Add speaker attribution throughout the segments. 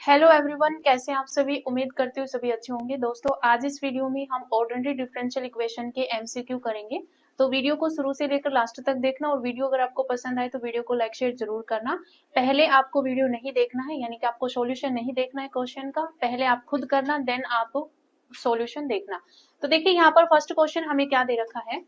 Speaker 1: Hello everyone, कैसे हैं आप सभी। उम्मीद करती हूँ सभी अच्छे होंगे। दोस्तों, आज इस वीडियो में हम ऑर्डिनरी डिफरेंशियल इक्वेशन के एमसीक्यू करेंगे। तो वीडियो को शुरू से लेकर लास्ट तक देखना, और वीडियो अगर आपको पसंद आए तो वीडियो को लाइक शेयर जरूर करना। पहले आपको वीडियो नहीं देखना है, यानी कि आपको सॉल्यूशन नहीं देखना है क्वेश्चन का, पहले आप खुद करना, देन आप सॉल्यूशन देखना। तो देखिए यहाँ पर फर्स्ट क्वेश्चन हमें क्या दे रखा है।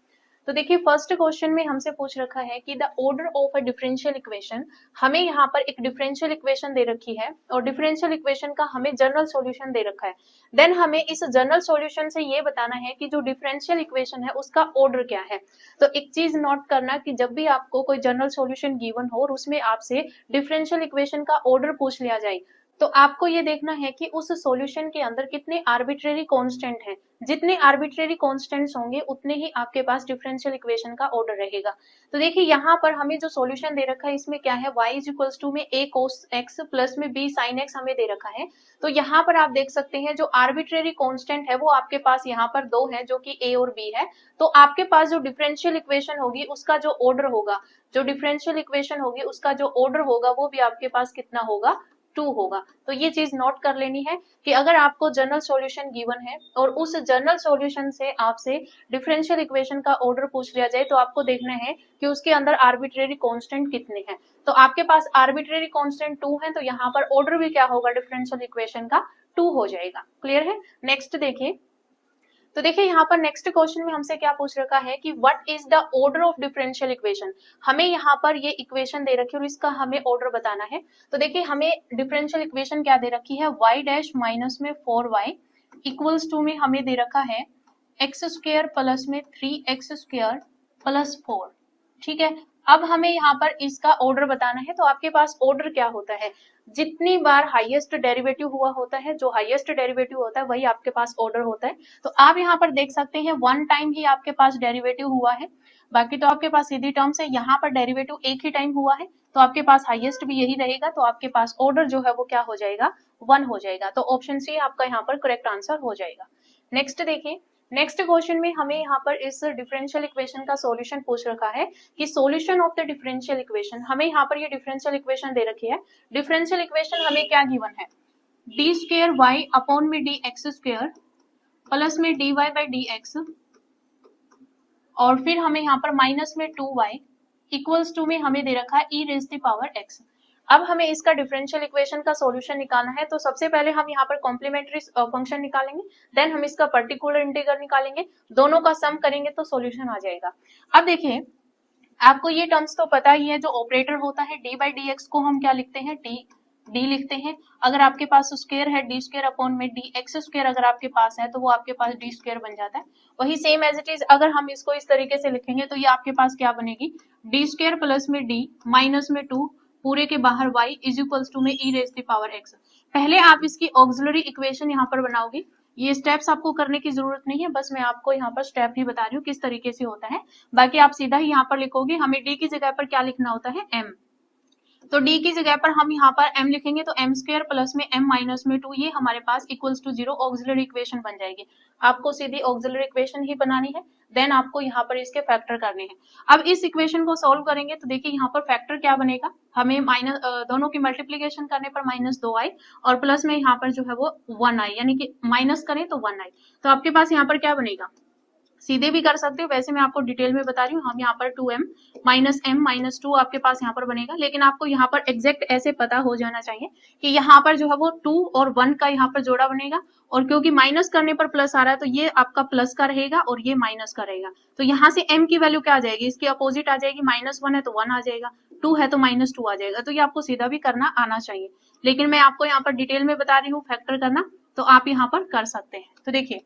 Speaker 1: तो देखिए फर्स्ट क्वेश्चन में हमसे पूछ रखा है कि the order of a differential equation. हमें यहाँ पर एक डिफरेंशियल इक्वेशन दे रखी है, और डिफरेंशियल इक्वेशन का हमें जनरल सॉल्यूशन दे रखा है। देन हमें इस जनरल सॉल्यूशन से ये बताना है कि जो डिफरेंशियल इक्वेशन है उसका ऑर्डर क्या है। तो एक चीज नोट करना कि जब भी आपको कोई जनरल सॉल्यूशन गिवन हो और उसमें आपसे डिफरेंशियल इक्वेशन का ऑर्डर पूछ लिया जाए, तो आपको ये देखना है कि उस सॉल्यूशन के अंदर कितने आर्बिट्रेरी कांस्टेंट हैं। जितने आर्बिट्रेरी कांस्टेंट्स होंगे उतने ही आपके पास डिफरेंशियल इक्वेशन का ऑर्डर रहेगा। तो देखिए यहाँ पर हमें जो सॉल्यूशन दे रखा है इसमें क्या है, y इज इक्वल्स टू में a cos x प्लस में b sin x हमें दे रखा है। तो यहाँ पर आप देख सकते हैं जो आर्बिट्रेरी कांस्टेंट है वो आपके पास यहाँ पर दो है, जो कि a और b है। तो आपके पास जो डिफरेंशियल इक्वेशन होगी उसका जो ऑर्डर होगा, जो डिफरेंशियल इक्वेशन होगी उसका जो ऑर्डर होगा वो भी आपके पास कितना होगा, 2 होगा। तो ये चीज नोट कर लेनी है कि अगर आपको जनरल सॉल्यूशन गिवन है और उस जनरल सॉल्यूशन से आपसे डिफरेंशियल इक्वेशन का ऑर्डर पूछ लिया जाए, तो आपको देखना है कि उसके अंदर आर्बिट्रेरी कांस्टेंट कितने हैं। तो आपके पास आर्बिट्रेरी कांस्टेंट 2 है, तो यहाँ पर ऑर्डर भी क्या होगा डिफरेंशियल इक्वेशन का, 2 हो जाएगा। क्लियर है। नेक्स्ट देखिए। तो देखिए यहाँ पर नेक्स्ट क्वेश्चन में हमसे क्या पूछ रखा है कि what is the order of differential equation. हमें यहाँ पर ये इक्वेशन दे रखी है और इसका हमें ऑर्डर बताना है। तो देखिए हमें डिफरेंशियल इक्वेशन क्या दे रखी है, y डैश माइनस में 4y इक्वल्स टू में हमें दे रखा है एक्स स्क्वायर प्लस में 3x स्क्वायर प्लस 4। ठीक है। अब हमें यहाँ पर इसका ऑर्डर बताना है। तो आपके पास ऑर्डर क्या होता है, जितनी बार हाईएस्ट डेरिवेटिव हुआ होता है, जो हाईएस्ट डेरिवेटिव होता है वही आपके पास ऑर्डर होता है। तो आप यहाँ पर देख सकते हैं वन टाइम ही आपके पास डेरिवेटिव हुआ है, बाकी तो आपके पास सीधी टर्म्स है। यहाँ पर डेरिवेटिव एक ही टाइम हुआ है, तो आपके पास हाईएस्ट भी यही रहेगा। तो आपके पास ऑर्डर जो है वो क्या हो जाएगा, 1 हो जाएगा। तो ऑप्शन सी आपका यहाँ पर करेक्ट आंसर हो जाएगा। नेक्स्ट देखिए। नेक्स्ट क्वेश्चन में हमें यहाँ पर इस डिफरेंशियल इक्वेशन का सॉल्यूशन पूछ रखा है कि solution of the differential equation. हमें यहाँ पर ये डिफरेंशियल इक्वेशन दे रखी है। डिफरेंशियल इक्वेशन हमें क्या गिवन है, डी स्क्वायर वाई अपॉन में डी एक्स स्क्वायर प्लस में D Y by D X, और फिर हमें यहाँ पर माइनस में 2y इक्वल्स टू में हमें दे रखा है e raise the power x। अब हमें इसका डिफरेंशियल इक्वेशन का सॉल्यूशन निकालना है। तो सबसे पहले हम यहाँ पर कॉम्प्लीमेंट्री फंक्शन निकालेंगे, देन हम इसका पर्टिकुलर इंटीग्रल निकालेंगे, दोनों का सम करेंगे तो सॉल्यूशन आ जाएगा। अब देखिए आपको ये टर्म्स तो पता ही है, जो ऑपरेटर होता है डी बाई डी एक्स को हम क्या लिखते हैं, डी लिखते हैं। अगर आपके पास स्क्वायर है, डी स्क्वायर अपॉन में डी एक्स स्क्वायर अगर आपके पास है तो वो आपके पास डी स्क्वायर बन जाता है। वही सेम एज इट इज अगर हम इसको इस तरीके से लिखेंगे तो ये आपके पास क्या बनेगी, डी स्क्वायर प्लस में डी माइनस में 2 पूरे के बाहर y इज इक्वल्स टू में e raise the power x। पहले आप इसकी ऑक्सिलरी इक्वेशन यहाँ पर बनाओगे। ये स्टेप्स आपको करने की जरूरत नहीं है, बस मैं आपको यहाँ पर स्टेप ही बता रही हूँ किस तरीके से होता है। बाकी आप सीधा ही यहाँ पर लिखोगे। हमें d की जगह पर क्या लिखना होता है, m। तो d की जगह पर हम यहाँ पर m लिखेंगे, तो m स्क्वायर प्लस में m माइनस में 2 ये हमारे पास इक्वल्स टू 0 ऑक्सिलरी इक्वेशन बन जाएगी। आपको सीधी ऑक्सिलरी इक्वेशन ही बनानी है, देन आपको यहाँ पर इसके फैक्टर करने हैं। अब इस इक्वेशन को सॉल्व करेंगे तो देखिए यहाँ पर फैक्टर क्या बनेगा, हमें माइनस दोनों की मल्टीप्लीकेशन करने पर माइनस 2i और प्लस में यहाँ पर जो है वो 1i, यानी कि माइनस करें तो 1i। तो आपके पास यहाँ पर क्या बनेगा, सीधे भी कर सकते हो, वैसे मैं आपको डिटेल में बता रही हूँ। हम यहाँ पर 2m माइनस m माइनस 2 आपके पास यहाँ पर बनेगा, लेकिन आपको यहाँ पर एग्जैक्ट ऐसे पता हो जाना चाहिए कि यहाँ पर जो है वो 2 और 1 का यहाँ पर जोड़ा बनेगा, और क्योंकि माइनस करने पर प्लस आ रहा है तो ये आपका प्लस का रहेगा और ये माइनस का रहेगा। तो यहाँ से m की वैल्यू क्या आ जाएगी, इसकी अपोजिट आ जाएगी। -1 है तो 1 आ जाएगा, 2 है तो -2 आ जाएगा। तो ये आपको सीधा भी करना आना चाहिए, लेकिन मैं आपको यहाँ पर डिटेल में बता रही हूँ फैक्टर करना, तो आप यहाँ पर कर सकते हैं। तो देखिए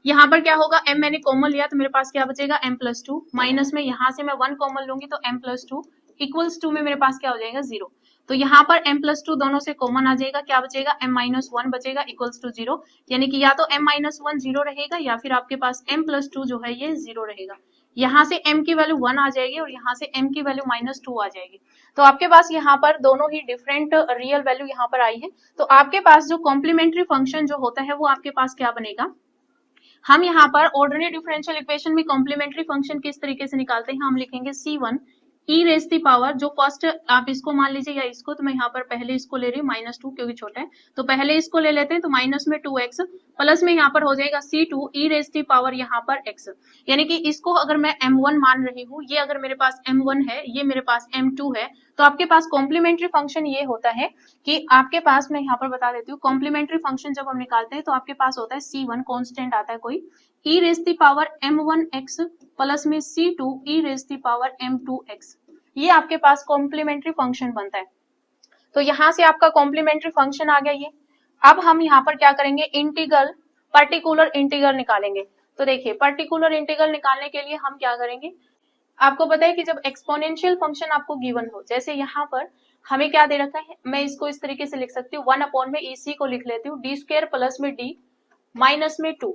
Speaker 1: यहाँ पर क्या होगा, m मैंने कॉमन लिया तो मेरे पास क्या बचेगा, m+2 माइनस में यहाँ से मैं 1 कॉमन लूंगी तो m+2 इक्वल्स टू में मेरे पास क्या हो जाएगा, 0। तो यहाँ पर m+2 दोनों से कॉमन आ जाएगा, क्या बचेगा, m-1 बचेगा इक्वल्स टू 0। यानी कि या तो m-1 0 रहेगा या फिर आपके पास m+2 जो है ये 0 रहेगा। यहाँ से m की वैल्यू 1 आ जाएगी और यहाँ से m की वैल्यू -2 आ जाएगी। तो आपके पास यहाँ पर दोनों ही डिफरेंट रियल वैल्यू यहाँ पर आई है। तो आपके पास जो कॉम्प्लीमेंट्री फंक्शन जो होता है वो आपके पास क्या बनेगा, हम यहाँ पर ऑर्डिनरी डिफरेंशियल इक्वेशन में कॉम्प्लीमेंट्री फंक्शन किस तरीके से निकालते हैं, हम लिखेंगे C1 E raise the power, जो फर्स्ट आप इसको मान लीजिए या इसको, तो मैं यहाँ पर पहले इसको ले रही हूँ -2 क्योंकि छोटा है, तो पहले इसको ले लेते हैं, तो माइनस में 2x प्लस में यहाँ पर हो जाएगा c2 E raise the power यहाँ पर x, यानी कि इसको अगर मैं m1 मान रही हूँ, ये अगर मेरे पास m1 है, ये मेरे पास m2 है, तो आपके पास कॉम्प्लीमेंट्री फंक्शन ये होता है कि आपके पास, मैं यहाँ पर बता देती हूँ, कॉम्प्लीमेंट्री फंक्शन जब हम निकालते हैं तो आपके पास होता है c1 कांस्टेंट आता है कोई, e raise the power m1x plus में c2 E raise the power m2x, ये आपके पास कॉम्प्लीमेंट्री फंक्शन बनता है। तो यहां से आपका कॉम्प्लीमेंट्री फंक्शन आ गया ये। अब हम यहाँ पर क्या करेंगे, इंटीग्रल, पर्टिकुलर इंटीग्रल निकालेंगे। तो देखिए पर्टिकुलर इंटीग्रल निकालने के लिए हम क्या करेंगे, आपको पता है कि जब एक्सपोनेंशियल फंक्शन आपको गिवन हो, जैसे यहाँ पर हमें क्या दे रखा है, मैं इसको इस तरीके से लिख सकती हूँ, 1 अपॉन में EC को लिख लेती हूँ डी स्क्वायर प्लस में डी माइनस में 2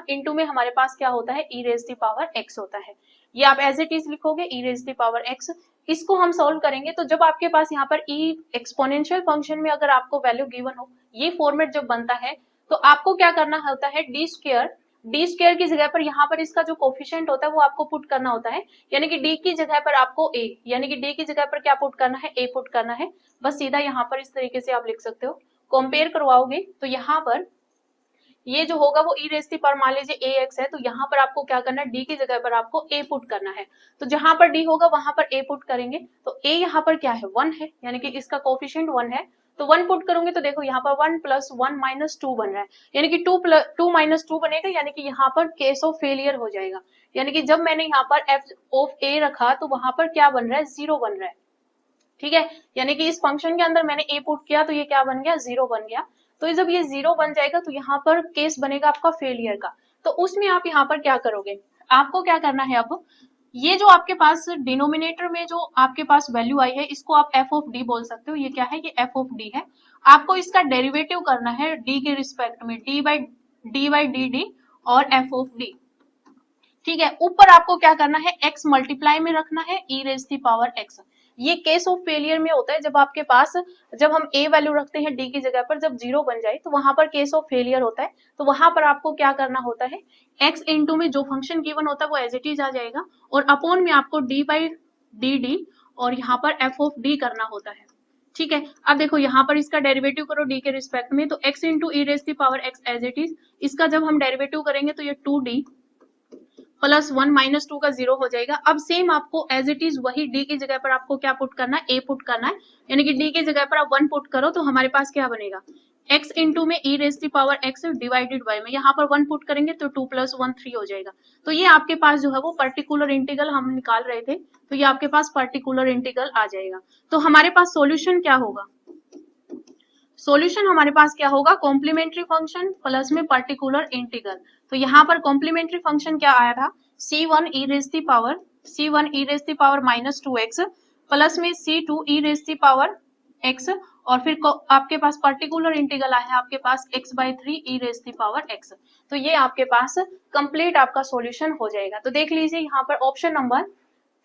Speaker 1: इंटू में हमारे पास क्या होता है, ई रेज दी पावर x होता है। ये आप एज इट इज लिखोगे ई रेज दी पावर x। इसको हम सॉल्व करेंगे, तो जब आपके पास यहाँ पर ई एक्सपोनेंशियल फंक्शन में अगर आपको वैल्यू गिवन हो, ये फॉर्मेट जब बनता है, तो आपको क्या करना होता है, डी स्क्वायर की जगह पर यहाँ पर इसका जो कोफिशिएंट होता है वो आपको पुट करना होता है, यानी कि डी की जगह पर आपको ए, यानी कि डी की जगह पर क्या पुट करना है, ए पुट करना है। बस सीधा यहाँ पर इस तरीके से आप लिख सकते हो। कंपेयर करवाओगे तो यहाँ पर ये जो होगा वो ई रेज दी पावर, मान लीजिए ए एक्स है, तो यहाँ पर आपको क्या करना है, डी की जगह पर आपको ए पुट करना है। तो जहां पर डी होगा वहां पर ए पुट करेंगे, तो ए यहाँ पर क्या है, 1 है, यानी कि इसका कोफिशिएंट 1 है, तो 1 पुट करूंगे तो देखो यहाँ पर 1 + 1 - 2 बन रहा है, यानी कि 2 - 2 बनेगा, यानी कि यहाँ पर केस ऑफ फेलियर हो जाएगा, यानी कि जब मैंने यहाँ पर एफ ऑफ ए रखा तो वहां पर क्या बन रहा है, 0 बन रहा है। ठीक है, यानी कि इस फंक्शन के अंदर मैंने ए पुट किया तो ये क्या बन गया, 0 बन गया। तो जब ये 0 बन जाएगा तो यहाँ पर केस बनेगा आपका फेलियर का। तो उसमें आप यहाँ पर क्या करोगे, आपको क्या करना है, अब ये जो आपके पास डिनोमिनेटर में जो आपके पास वैल्यू आई है, इसको आप एफ ऑफ डी बोल सकते हो। ये क्या है, ये एफ ऑफ डी है। आपको इसका डेरिवेटिव करना है डी के रिस्पेक्ट में, डी बाई डी डी और एफ ऑफ डी। ठीक है, ऊपर आपको क्या करना है, x मल्टीप्लाई में रखना है ई रेज दी पावर x। ये केस ऑफ फेलियर में होता है, जब आपके पास, जब हम a वैल्यू रखते हैं d की जगह पर, जब 0 बन जाए तो वहां पर केस ऑफ फेलियर होता है। तो वहां पर आपको क्या करना होता है, x इंटू में जो फंक्शन गिवन होता है वो एज इट इज आ जाएगा, और अपॉन में आपको d बाई डी डी और यहाँ पर f ऑफ d करना होता है। ठीक है, अब देखो यहाँ पर इसका डेरिवेटिव करो d के रिस्पेक्ट में, तो x into E raise the power x as it is, इसका जब हम डेरिवेटिव करेंगे तो ये 2d प्लस 1 माइनस 2 का 0 हो जाएगा। अब सेम आपको एज इट इज वही डी की जगह पर आपको क्या पुट करना है, ए पुट करना है, यानी कि डी की जगह पर आप 1 पुट करो तो हमारे पास क्या बनेगा, x इंटू में e raise the power x divided by में यहाँ पर 1 पुट करेंगे तो 2 + 1 3 हो जाएगा। तो ये आपके पास जो है वो पर्टिकुलर इंटीग्रल हम निकाल रहे थे, तो ये आपके पास पर्टिकुलर इंटीग्रल आ जाएगा। तो हमारे पास सोल्यूशन क्या होगा, सॉल्यूशन हमारे पास क्या होगा, कॉम्प्लीमेंट्री फंक्शन प्लस में पर्टिकुलर इंटीग्रल। तो यहाँ पर कॉम्प्लीमेंट्री फंक्शन क्या आया था, c1 E raise the power -2x plus में c2 E raise the power x, और फिर आपके पास पर्टिकुलर इंटीग्रल आया है आपके पास x/3 E raise the power x। तो ये आपके पास कंप्लीट आपका सॉल्यूशन हो जाएगा। तो देख लीजिए यहाँ पर ऑप्शन नंबर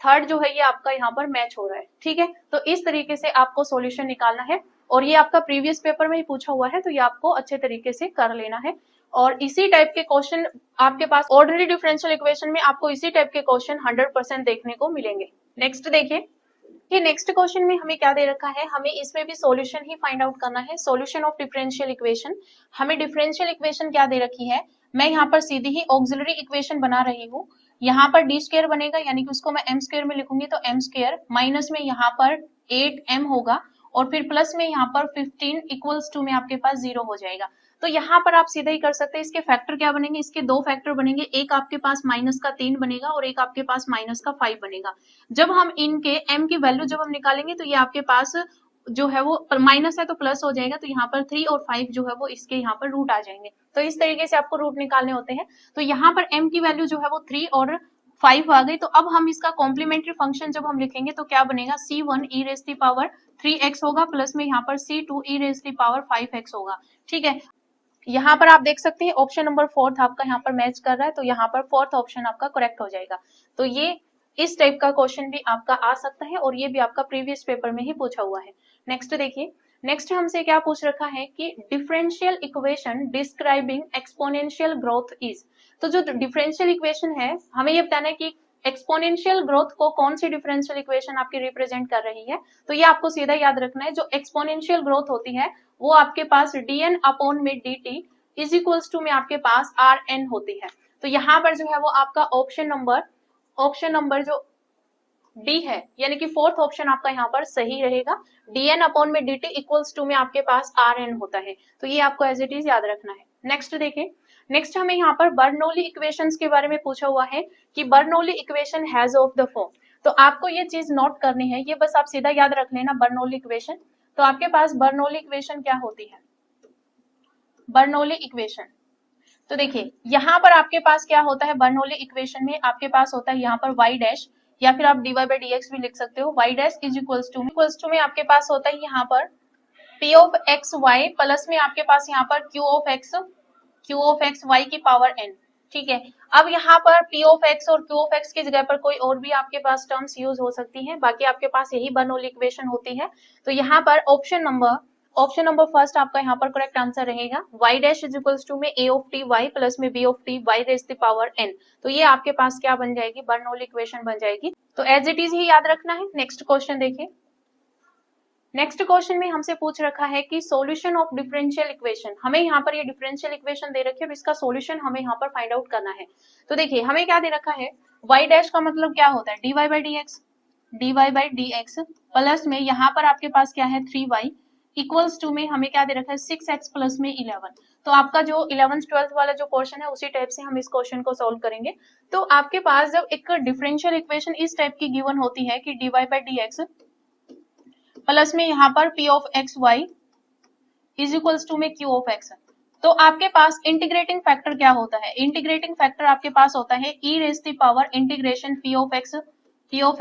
Speaker 1: 3 जो है ये आपका यहाँ पर मैच हो रहा है। ठीक है, तो इस तरीके से आपको सॉल्यूशन निकालना है, और ये आपका प्रीवियस पेपर में ही पूछा हुआ है, तो ये आपको अच्छे तरीके से कर लेना है। और इसी टाइप के क्वेश्चन आपके पास ऑर्डिनरी डिफरेंशियल इक्वेशन में आपको इसी टाइप के क्वेश्चन 100% देखने को मिलेंगे। नेक्स्ट देखिए, ये नेक्स्ट क्वेश्चन में हमें क्या दे रखा है, हमें इसमें भी सॉल्यूशन ही फाइंड आउट करना है, सॉल्यूशन ऑफ डिफरेंशियल इक्वेशन। हमें डिफरेंशियल इक्वेशन क्या दे रखी है, मैं यहाँ पर सीधी ही ऑक्सिलरी इक्वेशन बना रही हूँ। यहाँ पर डी स्क्वायर बनेगा, यानी कि उसको मैं एम स्क्वायर में लिखूंगी, तो एम स्क्वायर माइनस में यहाँ पर 8m होगा, और फिर प्लस में यहाँ पर 15 इक्वल्स टू में आपके पास 0 हो जाएगा। तो यहाँ पर आप सीधा ही कर सकते हैं, इसके फैक्टर क्या बनेंगे, इसके 2 फैक्टर बनेंगे, एक आपके पास -3 बनेगा और एक आपके पास -5 बनेगा। जब हम इनके m की वैल्यू जब हम निकालेंगे तो ये आपके पास जो है वो माइनस है तो प्लस हो जाएगा, तो यहाँ पर 3 और 5 जो है वो इसके यहाँ पर रूट आ जाएंगे। तो इस तरीके से आपको रूट निकालने होते हैं। तो यहाँ पर m की वैल्यू जो है वो 3 और 5 आ गई। तो अब हम इसका कॉम्प्लीमेंट्री फंक्शन जब हम लिखेंगे तो क्या बनेगा, c1 E raise the power 3x होगा, प्लस में यहाँ पर c2 E raise the power 5x होगा। ठीक है, यहाँ पर आप देख सकते हैं ऑप्शन नंबर 4 आपका यहाँ पर मैच कर रहा है, तो यहाँ पर 4th ऑप्शन आपका करेक्ट हो जाएगा। तो ये इस टाइप का क्वेश्चन भी आपका आ सकता है, और ये भी आपका प्रीवियस पेपर में ही पूछा हुआ है। नेक्स्ट देखिए, नेक्स्ट हमसे क्या पूछ रखा है कि differential equation describing exponential growth is. तो जो डिफरेंशियल इक्वेशन है, हमें ये बताना है कि एक्सपोनेंशियल ग्रोथ को कौन सी डिफरेंशियल इक्वेशन आपकी रिप्रेजेंट कर रही है? तो ये आपको सीधा याद रखना है, जो एक्सपोनेंशियल ग्रोथ होती है वो आपके पास dn अपॉन में dt इज इक्वल्स टू में आपके पास rn होती है। तो यहाँ पर जो है वो आपका ऑप्शन नंबर जो डी है, यानी कि फोर्थ ऑप्शन आपका यहाँ पर सही रहेगा। dn अपॉन में dt इक्वल्स टू में आपके पास rn होता है। तो ये आपको एज इट इज याद रखना है। नेक्स्ट देखें, नेक्स्ट हमें यहाँ पर बर्नौली इक्वेशंस के बारे में पूछा हुआ है कि Bernoulli equation has of the form. तो आपको ये चीज नोट करनी है, ये बस आप सीधा याद रख लेना बर्नौली इक्वेशन। तो आपके पास बर्नौली इक्वेशन क्या होती है? बर्नौली इक्वेशन, तो देखिए यहाँ पर आपके पास क्या होता है बर्नौली इक्वेशन में, आपके पास होता है यहाँ पर y डैश, या फिर आप dy बाई dx भी लिख सकते हो। y dash is equals to में आपके पास होता है यहाँ पर p of x y plus में आपके पास यहाँ पर q ऑफ x y की पावर n। ठीक है, अब यहाँ पर p ऑफ x और q ऑफ x की जगह पर कोई और भी आपके पास टर्म्स यूज हो सकती हैं, बाकी आपके पास यही बर्नौली इक्वेशन होती है। तो यहाँ पर ऑप्शन नंबर फर्स्ट आपका यहाँ पर करेक्ट आंसर रहेगा। y dash is equals to में a of t y plus में b of t y raise the power n। तो ये आपके पास क्या बन जाएगी? बर्नौली इक्वेशन बन जाएगी। तो एज इट इज ही याद रखना है। नेक्स्ट क्वेश्चन देखिए, नेक्स्ट क्वेश्चन में हमसे पूछ रखा है कि सॉल्यूशन ऑफ डिफरेंशियल इक्वेशन। हमें यहाँ पर ये डिफरेंशियल इक्वेशन दे रखी है और इसका सॉल्यूशन हमें यहाँ पर फाइंड आउट करना है। तो देखिए हमें क्या दे रखा है, y डैश का मतलब क्या होता है? dy बाई dx प्लस में यहाँ पर आपके पास क्या है 3y इक्वल्स टू में हमें क्या दे रखा है 6x प्लस में 11। तो आपका जो 11th 12th वाला जो क्वेश्चन है उसी टाइप से हम इस क्वेश्चन को सॉल्व करेंगे। तो आपके पास जब एक डिफरेंशियल इक्वेशन इस टाइप की गिवन होती है कि dy बाई dx प्लस में यहाँ पर p of x y is equals to में q ऑफ x, तो आपके पास इंटीग्रेटिंग फैक्टर क्या होता है? इंटीग्रेटिंग फैक्टर आपके पास होता है e raise the power integration p of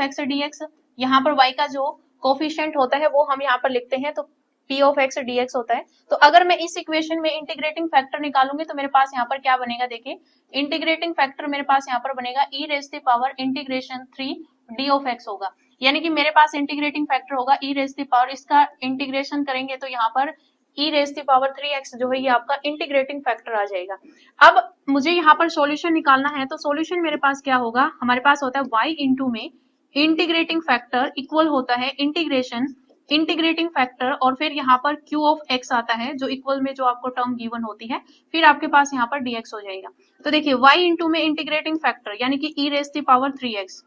Speaker 1: x dx। यहाँ पर y का जो कोफिशिएंट होता है वो हम यहाँ पर लिखते हैं, तो p ऑफ x dx होता है। तो अगर मैं इस इक्वेशन में इंटीग्रेटिंग फैक्टर निकालूंगी तो मेरे पास यहाँ पर क्या बनेगा? देखिए इंटीग्रेटिंग फैक्टर मेरे पास यहाँ पर बनेगा e raise the power integration 3 d of x होगा, यानी कि मेरे पास इंटीग्रेटिंग फैक्टर होगा e रेज द पावर, इसका इंटीग्रेशन करेंगे तो यहाँ पर e raise the power 3x जो है ये आपका इंटीग्रेटिंग फैक्टर आ जाएगा। अब मुझे यहाँ पर सॉल्यूशन निकालना है, तो सॉल्यूशन मेरे पास क्या होगा? हमारे पास होता है y इंटू में इंटीग्रेटिंग फैक्टर इक्वल होता है इंटीग्रेशन इंटीग्रेटिंग फैक्टर और फिर यहाँ पर q ऑफ x आता है जो इक्वल में जो आपको टर्म गिवन होती है, फिर आपके पास यहाँ पर dx हो जाएगा। तो देखिए y इंटू में इंटीग्रेटिंग फैक्टर यानी कि e raise the power 3x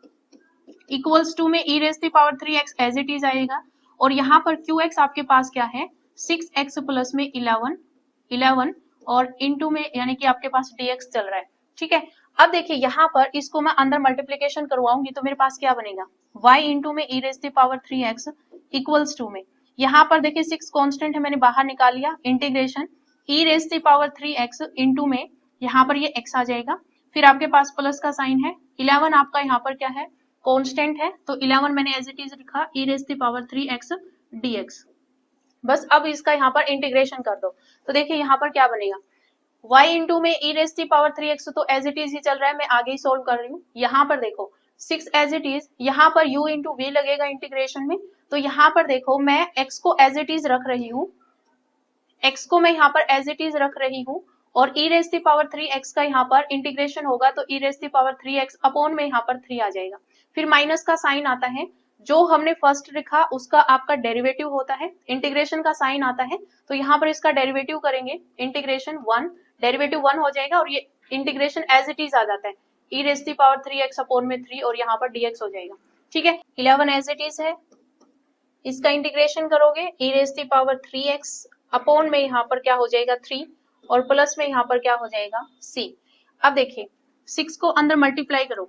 Speaker 1: equals to में e raise the power 3x as it is आएगा, और यहाँ पर qx आपके पास क्या है 6x प्लस में 11 और इंटू में यानी कि आपके पास dx चल रहा है। ठीक है, अब देखिए यहाँ पर इसको मैं अंदर मल्टीप्लीकेशन करवाऊंगी तो मेरे पास क्या बनेगा? y इंटू में e raise the power 3x equals to में यहाँ पर देखिए 6 कांस्टेंट है, मैंने बाहर निकाल लिया, integration e raise the power 3x into में यहाँ पर ये x आ जाएगा, फिर आपके पास प्लस का साइन है, 11 आपका यहाँ पर क्या है? कांस्टेंट है, तो 11 मैंने एज इट इज लिखा e raise the power 3x dx। बस अब इसका यहाँ पर इंटीग्रेशन कर दो, तो देखिए यहाँ पर क्या बनेगा? y इंटू में e raise the power 3x तो एज इट इज ही चल रहा है, मैं आगे ही सोल्व कर रही हूँ। यहाँ पर देखो 6 एज इट इज, यहाँ पर u इंटू v लगेगा इंटीग्रेशन में, तो यहाँ पर देखो मैं x को एज इट इज रख रही हूँ, x को मैं यहाँ पर एज इट इज रख रही हूँ और e raise the power 3x का यहाँ पर इंटीग्रेशन होगा तो e raise the power 3x upon में यहाँ पर 3 आ जाएगा, फिर माइनस का साइन आता है, जो हमने फर्स्ट लिखा उसका आपका डेरिवेटिव होता है, इंटीग्रेशन का साइन आता है, तो यहाँ पर इसका डेरिवेटिव करेंगे इंटीग्रेशन 1, डेरिवेटिव 1 हो जाएगा और ये इंटीग्रेशन एज इट इज आ जाता है e raise the power 3x upon में 3 और यहाँ पर dx हो जाएगा। ठीक है, 11 एज इट इज है, इसका इंटीग्रेशन करोगे e raise the power 3x upon में यहाँ पर क्या हो जाएगा 3 और प्लस में यहाँ पर क्या हो जाएगा c। अब देखिए 6 को अंदर मल्टीप्लाई करो,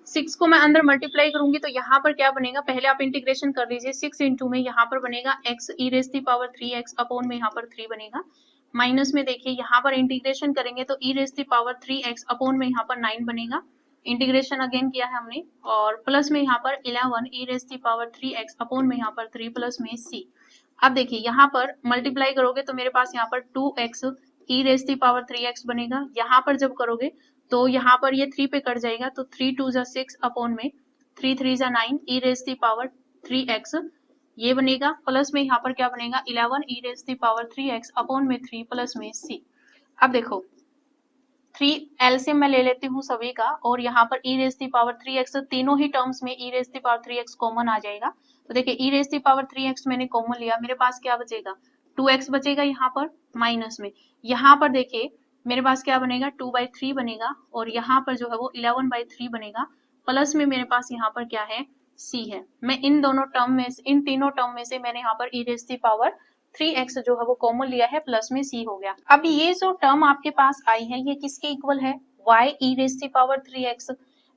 Speaker 1: 6 को मैं अंदर मल्टीप्लाई करूंगी तो यहाँ पर क्या बनेगा? पहले आप इंटीग्रेशन कर लीजिए, 6 इंटू में यहाँ पर बनेगा x e raise the power 3x upon में यहाँ पर 3 बनेगा, माइनस में देखिए यहाँ पर इंटीग्रेशन करेंगे तो e raise the power 3x upon में यहाँ पर 9 बनेगा, इंटीग्रेशन अगेन किया है हमने, और प्लस में यहाँ पर 11 e raise the power 3x upon में यहाँ पर 3 प्लस में c। अब देखिए यहाँ पर मल्टीप्लाई करोगे तो मेरे पास यहाँ पर 2x e raise the power 3x बनेगा, यहाँ पर जब करोगे तो यहाँ पर ये 3 पे कट जाएगा तो 3 2 जा 6 अपॉन में 3 3 जा 9 e raise the power 3x ये बनेगा, प्लस में यहाँ पर क्या बनेगा 11 e raise the power 3x upon में 3 प्लस में c। अब देखो 3 एलसीएम मैं ले लेती हूँ सभी का, और यहाँ पर e raise the power 3x, तीनों ही टर्म्स में e raise the power 3x common आ जाएगा। तो देखिए e raise the power 3x मैंने कॉमन लिया, मेरे पास क्या बचेगा, 2x बचेगा यहाँ पर माइनस में। यहाँ पर देखिए मेरे पास क्या बनेगा, 2/3 बनेगा, और यहाँ पर जो है वो 11/3 बनेगा, प्लस में मेरे पास यहाँ पर क्या है, c है। मैं इन दोनों टर्म में, इन तीनों टर्म में से मैंने यहाँ पर e raise the power 3x जो है वो कॉमन लिया है, प्लस में c हो गया। अब ये जो टर्म आपके पास आई है ये किसके इक्वल है, y e raise the power 3x,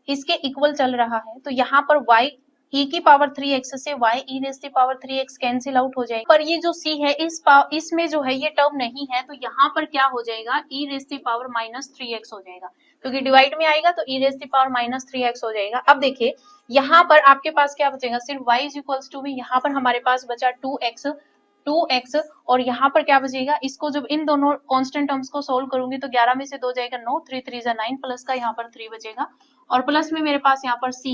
Speaker 1: इसके इक्वल चल रहा है। तो यहाँ पर y e की पावर 3x से y e raise the power 3x cancel out हो जाएगा, पर ये जो c है इसमें जो है ये टर्म नहीं है, तो यहाँ पर क्या हो जाएगा, e raise the power -3x हो जाएगा, क्योंकि डिवाइड में आएगा तो e raise the power -3x हो जाएगा। अब देखिए यहाँ पर आपके पास क्या बचेगा, सिर्फ y इज इक्वल्स टू में यहाँ पर हमारे पास बचा 2x, और यहाँ पर क्या बचेगा, इसको जब इन दोनों कांस्टेंट टर्म्स को सोल्व करूंगी तो 11 में से 2 जाएगा 9, 3 3 9, प्लस का यहाँ पर 3 बचेगा, और प्लस में मेरे पास यहाँ पर c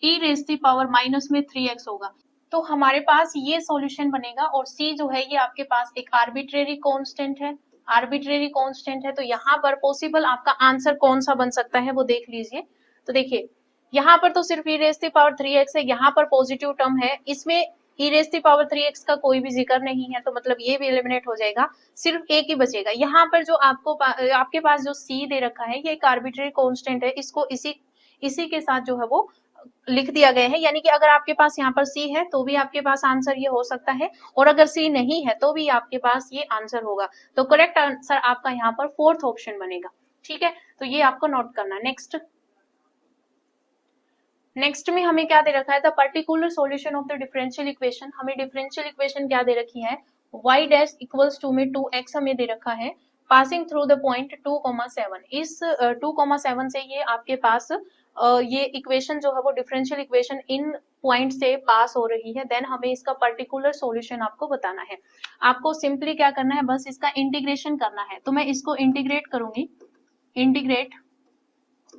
Speaker 1: e raise the power minus में 3x होगा। तो हमारे पास ये सॉल्यूशन बनेगा, और c जो है ये आपके पास एक आर्बिट्रेरी कांस्टेंट है, आर्बिट्रेरी कांस्टेंट है। तो यहाँ पर पॉसिबल आपका आंसर कौन सा बन सकता है वो देख लीजिए। तो देखिए यहाँ पर तो सिर्फ e raise the power 3x है, यहाँ पर पॉजिटिव टर्म है, इसमें e raise the power 3x का कोई भी जिक्र नहीं है, तो मतलब ये भी एलिमिनेट हो जाएगा, सिर्फ एक ही बचेगा। यहाँ पर जो आपके पास जो c दे रखा है ये एक आर्बिट्रेरी कांस्टेंट है, इसको इसी के साथ जो है वो लिख दिया गया है, यानी कि अगर आपके पास यहाँ पर c है तो भी आपके पास आंसर ये हो सकता है, और अगर c नहीं है तो भी आपके पास ये आंसर होगा। तो करेक्ट आंसर आपका यहाँ पर 4th ऑप्शन बनेगा। ठीक है, तो ये आपको नोट करना है। नेक्स्ट में हमें क्या दे रखा है, the particular solution of the differential equation. हमें डिफरेंशियल इक्वेशन क्या दे रखी है, y डैश इक्वल्स टू में 2x हमें दे रखा है, पासिंग थ्रू द पॉइंट 2,7। इस 2,7 से ये आपके पास ये इक्वेशन जो है वो डिफरेंशियल इक्वेशन इन पॉइंट से पास हो रही है। देन हमें इसका पर्टिकुलर सॉल्यूशन आपको बताना है। आपको सिंपली क्या करना है, बस इसका इंटीग्रेशन करना है। तो मैं इसको इंटीग्रेट करूंगी,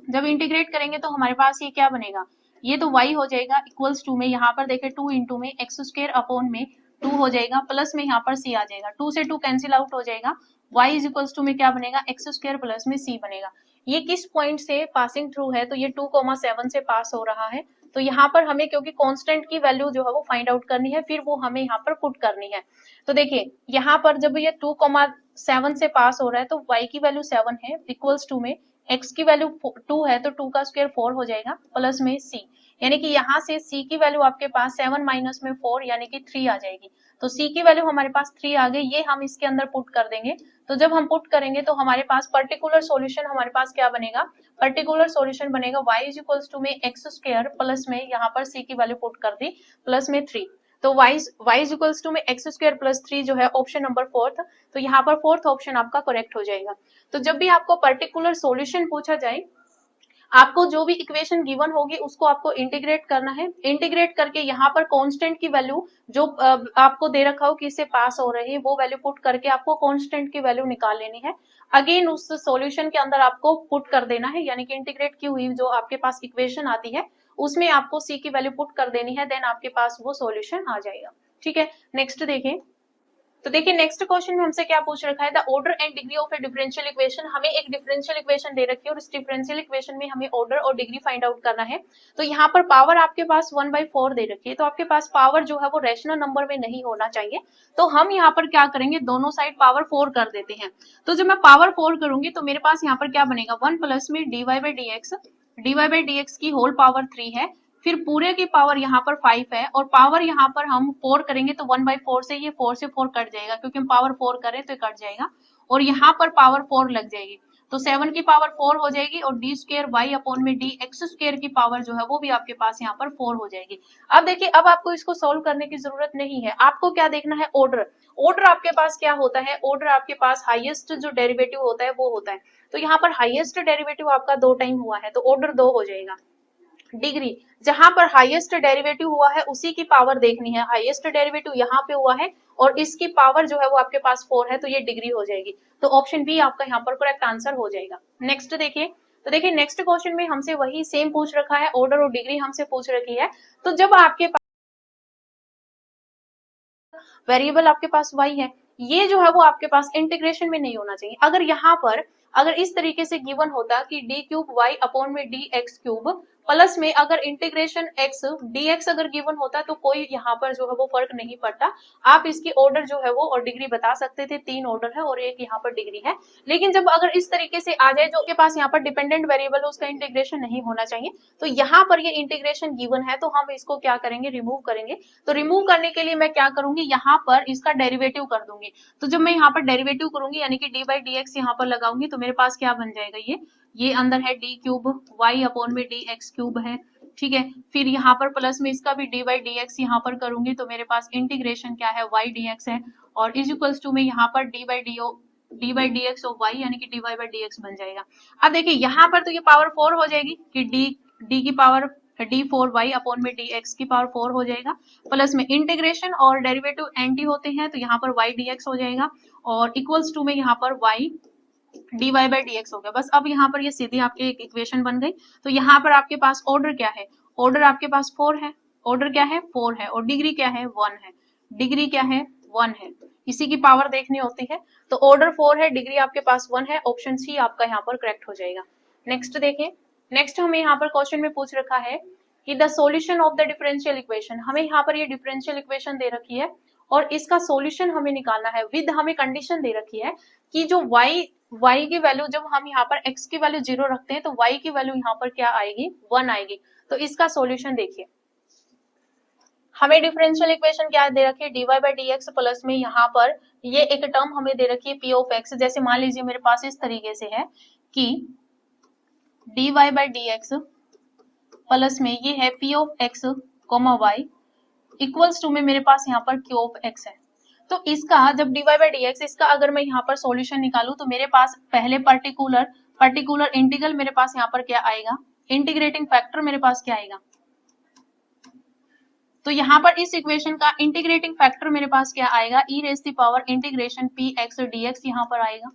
Speaker 1: जब इंटीग्रेट करेंगे तो हमारे पास ये क्या बनेगा, ये तो y हो जाएगा इक्वल्स टू में, यहाँ पर देखें 2 इंटू में एक्स स्क्वायर अपॉन में 2 हो जाएगा, प्लस में यहाँ पर c आ जाएगा, 2 से 2 कैंसिल आउट हो जाएगा, y इज इक्वल्स टू में क्या बनेगा, एक्स स्क्वायर प्लस में c बनेगा। ये किस पॉइंट से पासिंग थ्रू है, तो ये 2,7 से पास हो रहा है। तो यहाँ पर हमें क्योंकि कांस्टेंट की वैल्यू जो है वो फाइंड आउट करनी है, फिर वो हमें यहाँ पर पुट करनी है। तो देखिए यहाँ पर जब ये 2,7 से पास हो रहा है तो y की वैल्यू 7 है, इक्वल्स टू में x की वैल्यू 2 है, तो 2 का स्क्वायर 4 हो जाएगा, प्लस में c, यानी कि यहाँ से c की वैल्यू आपके पास 7 माइनस में 4 यानी कि 3 आ जाएगी। तो c की वैल्यू हमारे पास 3 आ गई, ये हम इसके अंदर पुट कर देंगे। तो जब हम पुट करेंगे तो हमारे पास पर्टिकुलर सॉल्यूशन हमारे पास क्या बनेगा, पर्टिकुलर सॉल्यूशन बनेगा y इज इक्वल्स टू में एक्स स्क्वायर प्लस में यहाँ पर c की वैल्यू पुट कर दी प्लस में 3। तो y इज इक्वल्स टू में एक्स स्क्वायर प्लस 3 जो है ऑप्शन नंबर 4th, तो यहाँ पर 4th ऑप्शन आपका करेक्ट हो जाएगा। तो जब भी आपको पर्टिकुलर सॉल्यूशन पूछा जाए, आपको जो भी इक्वेशन गिवन होगी उसको आपको इंटीग्रेट करना है। इंटीग्रेट करके यहाँ पर कांस्टेंट की वैल्यू जो आपको दे रखा हो कि इससे पास हो रही है, वो वैल्यू पुट करके आपको कांस्टेंट की वैल्यू निकाल लेनी है। अगेन उस सॉल्यूशन के अंदर आपको पुट कर देना है, यानी कि इंटीग्रेट की हुई जो आपके पास इक्वेशन आती है उसमें आपको c की वैल्यू पुट कर देनी है, देन आपके पास वो सॉल्यूशन आ जाएगा। ठीक है, नेक्स्ट देखें। तो देखिए नेक्स्ट क्वेश्चन में हमसे क्या पूछ रखा है, the order and degree of a differential equation. हमें एक डिफरेंशियल इक्वेशन दे रखी है और इस डिफरेंशियल इक्वेशन में हमें ऑर्डर और डिग्री फाइंड आउट करना है। तो यहाँ पर पावर आपके पास 1/4 दे रखी है, तो आपके पास पावर जो है वो रेशनल नंबर में नहीं होना चाहिए। तो हम यहाँ पर क्या करेंगे, दोनों साइड पावर 4 कर देते हैं। तो जब मैं पावर 4 करूंगी तो मेरे पास यहाँ पर क्या बनेगा, 1 प्लस में dy/dx की होल पावर 3 है, फिर पूरे की पावर यहाँ पर 5 है, और पावर यहाँ पर हम 4 करेंगे तो 1/4 से ये 4 से 4 कट जाएगा, क्योंकि हम पावर 4 करें तो कट जाएगा, और यहाँ पर पावर 4 लग जाएगी, तो 7 की पावर 4 हो जाएगी, और डी स्क्वायर वाई अपॉन में डी एक्स स्क्वायर की पावर जो है वो भी आपके पास यहाँ पर 4 हो जाएगी। अब देखिए, अब आपको इसको सोल्व करने की जरूरत नहीं है, आपको क्या देखना है, ऑर्डर आपके पास क्या होता है, ऑर्डर आपके पास हाईएस्ट जो डेरिवेटिव होता है वो होता है। तो यहाँ पर हाईएस्ट डेरिवेटिव आपका 2 टाइम हुआ है, तो ऑर्डर 2 हो जाएगा। डिग्री, जहां पर हाईएस्ट डेरिवेटिव हुआ है उसी की पावर देखनी है, हाईएस्ट डेरिवेटिव यहाँ पे हुआ है और इसकी पावर जो है वो आपके पास 4 है, तो ये डिग्री हो जाएगी। तो ऑप्शन बी आपका यहाँ पर करेक्ट आंसर हो जाएगा। नेक्स्ट देखिए, तो देखिए नेक्स्ट क्वेश्चन में हमसे वही सेम पूछ रखा है, ऑर्डर और डिग्री हमसे पूछ रखी है। तो जब आपके वेरिएबल आपके पास y है, ये जो है वो आपके पास इंटीग्रेशन में नहीं होना चाहिए। अगर यहाँ पर अगर इस तरीके से गिवन होता कि डी क्यूब वाई अपॉन में डी एक्स क्यूब प्लस में अगर इंटीग्रेशन एक्स डी एक्स अगर गिवन होता तो कोई यहाँ पर जो है वो फर्क नहीं पड़ता। आप इसकी ऑर्डर जो है वो और डिग्री बता सकते थे, 3 ऑर्डर है और एक यहाँ पर डिग्री है। लेकिन जब अगर इस तरीके से आ जाए जो के पास यहाँ पर डिपेंडेंट वेरिएबल है उसका इंटीग्रेशन नहीं होना चाहिए, तो यहाँ पर ये इंटीग्रेशन गिवन है तो हम इसको क्या करेंगे, रिमूव करेंगे। तो रिमूव करने के लिए मैं क्या करूंगी, यहाँ पर इसका डेरिवेटिव कर दूंगी। तो जब मैं यहाँ पर डेरिवेटिव करूंगी यानी कि डी बाई डी एक्स यहाँ पर लगाऊंगी तो मेरे पास क्या बन जाएगा, ये अंदर है डी क्यूब वाई अपॉन में डी एक्स क्यूब है, ठीक है। फिर यहाँ पर प्लस में इसका भी डी बाई डी एक्स यहाँ पर करूंगी तो मेरे पास इंटीग्रेशन क्या है, वाई डी एक्स है, और इज इक्वल्स टू में यहाँ पर d by D x of y यानी कि d Y by D x बन जाएगा। अब देखिए यहाँ पर तो ये पावर 4 हो जाएगी कि डी की पावर डी 4 वाई अपॉन में डी एक्स की पावर 4 हो जाएगा, प्लस में इंटीग्रेशन और डेरिवेटिव एंटी होते हैं तो यहाँ पर वाई डी एक्स हो जाएगा, और इक्वल्स टू में यहाँ पर y d Y by D x हो गया। बस अब यहाँ पर ये सीधी आपकी एक इक्वेशन बन गई। तो यहाँ पर आपके पास ऑर्डर क्या है, ऑर्डर आपके पास 4 है, ऑर्डर क्या है 4 है, और डिग्री क्या है 1 है, डिग्री क्या है 1 है, इसी की पावर देखनी होती है। तो ऑर्डर 4 है, डिग्री आपके पास 1 है, ऑप्शन सी आपका यहाँ पर करेक्ट हो जाएगा। नेक्स्ट देखिए, नेक्स्ट हमें यहाँ पर क्वेश्चन में पूछ रखा है कि the solution of the differential equation. हमें यहाँ पर ये डिफरेंशियल इक्वेशन दे रखी है और इसका सॉल्यूशन हमें निकालना है। विद हमें कंडीशन दे रखी है कि जो y की वैल्यू जब हम यहाँ पर x की वैल्यू 0 रखते हैं तो y की वैल्यू यहाँ पर क्या आएगी, 1 आएगी। तो इसका सॉल्यूशन देखिए, हमें डिफरेंशियल इक्वेशन क्या दे रखी है, dy by D x plus में यहाँ पर ये एक टर्म हमें दे रखी है p ऑफ x। जैसे मान लीजिए मेरे पास इस तरीके से है कि dy by D x plus में ये है p of x comma y equals to में मेरे पास यहाँ पर q ऑफ x है। तो इसका जब dy बाई डी एक्स इसका अगर मैं यहाँ पर सॉल्यूशन निकालूं तो मेरे पास पहले पर्टिकुलर इंटीग्रल मेरे पास यहाँ पर क्या आएगा, इंटीग्रेटिंग फैक्टर मेरे पास क्या आएगा। तो यहाँ पर इस इक्वेशन का इंटीग्रेटिंग फैक्टर मेरे पास क्या आएगा, ई raise the power integration P x D x यहाँ पर आएगा।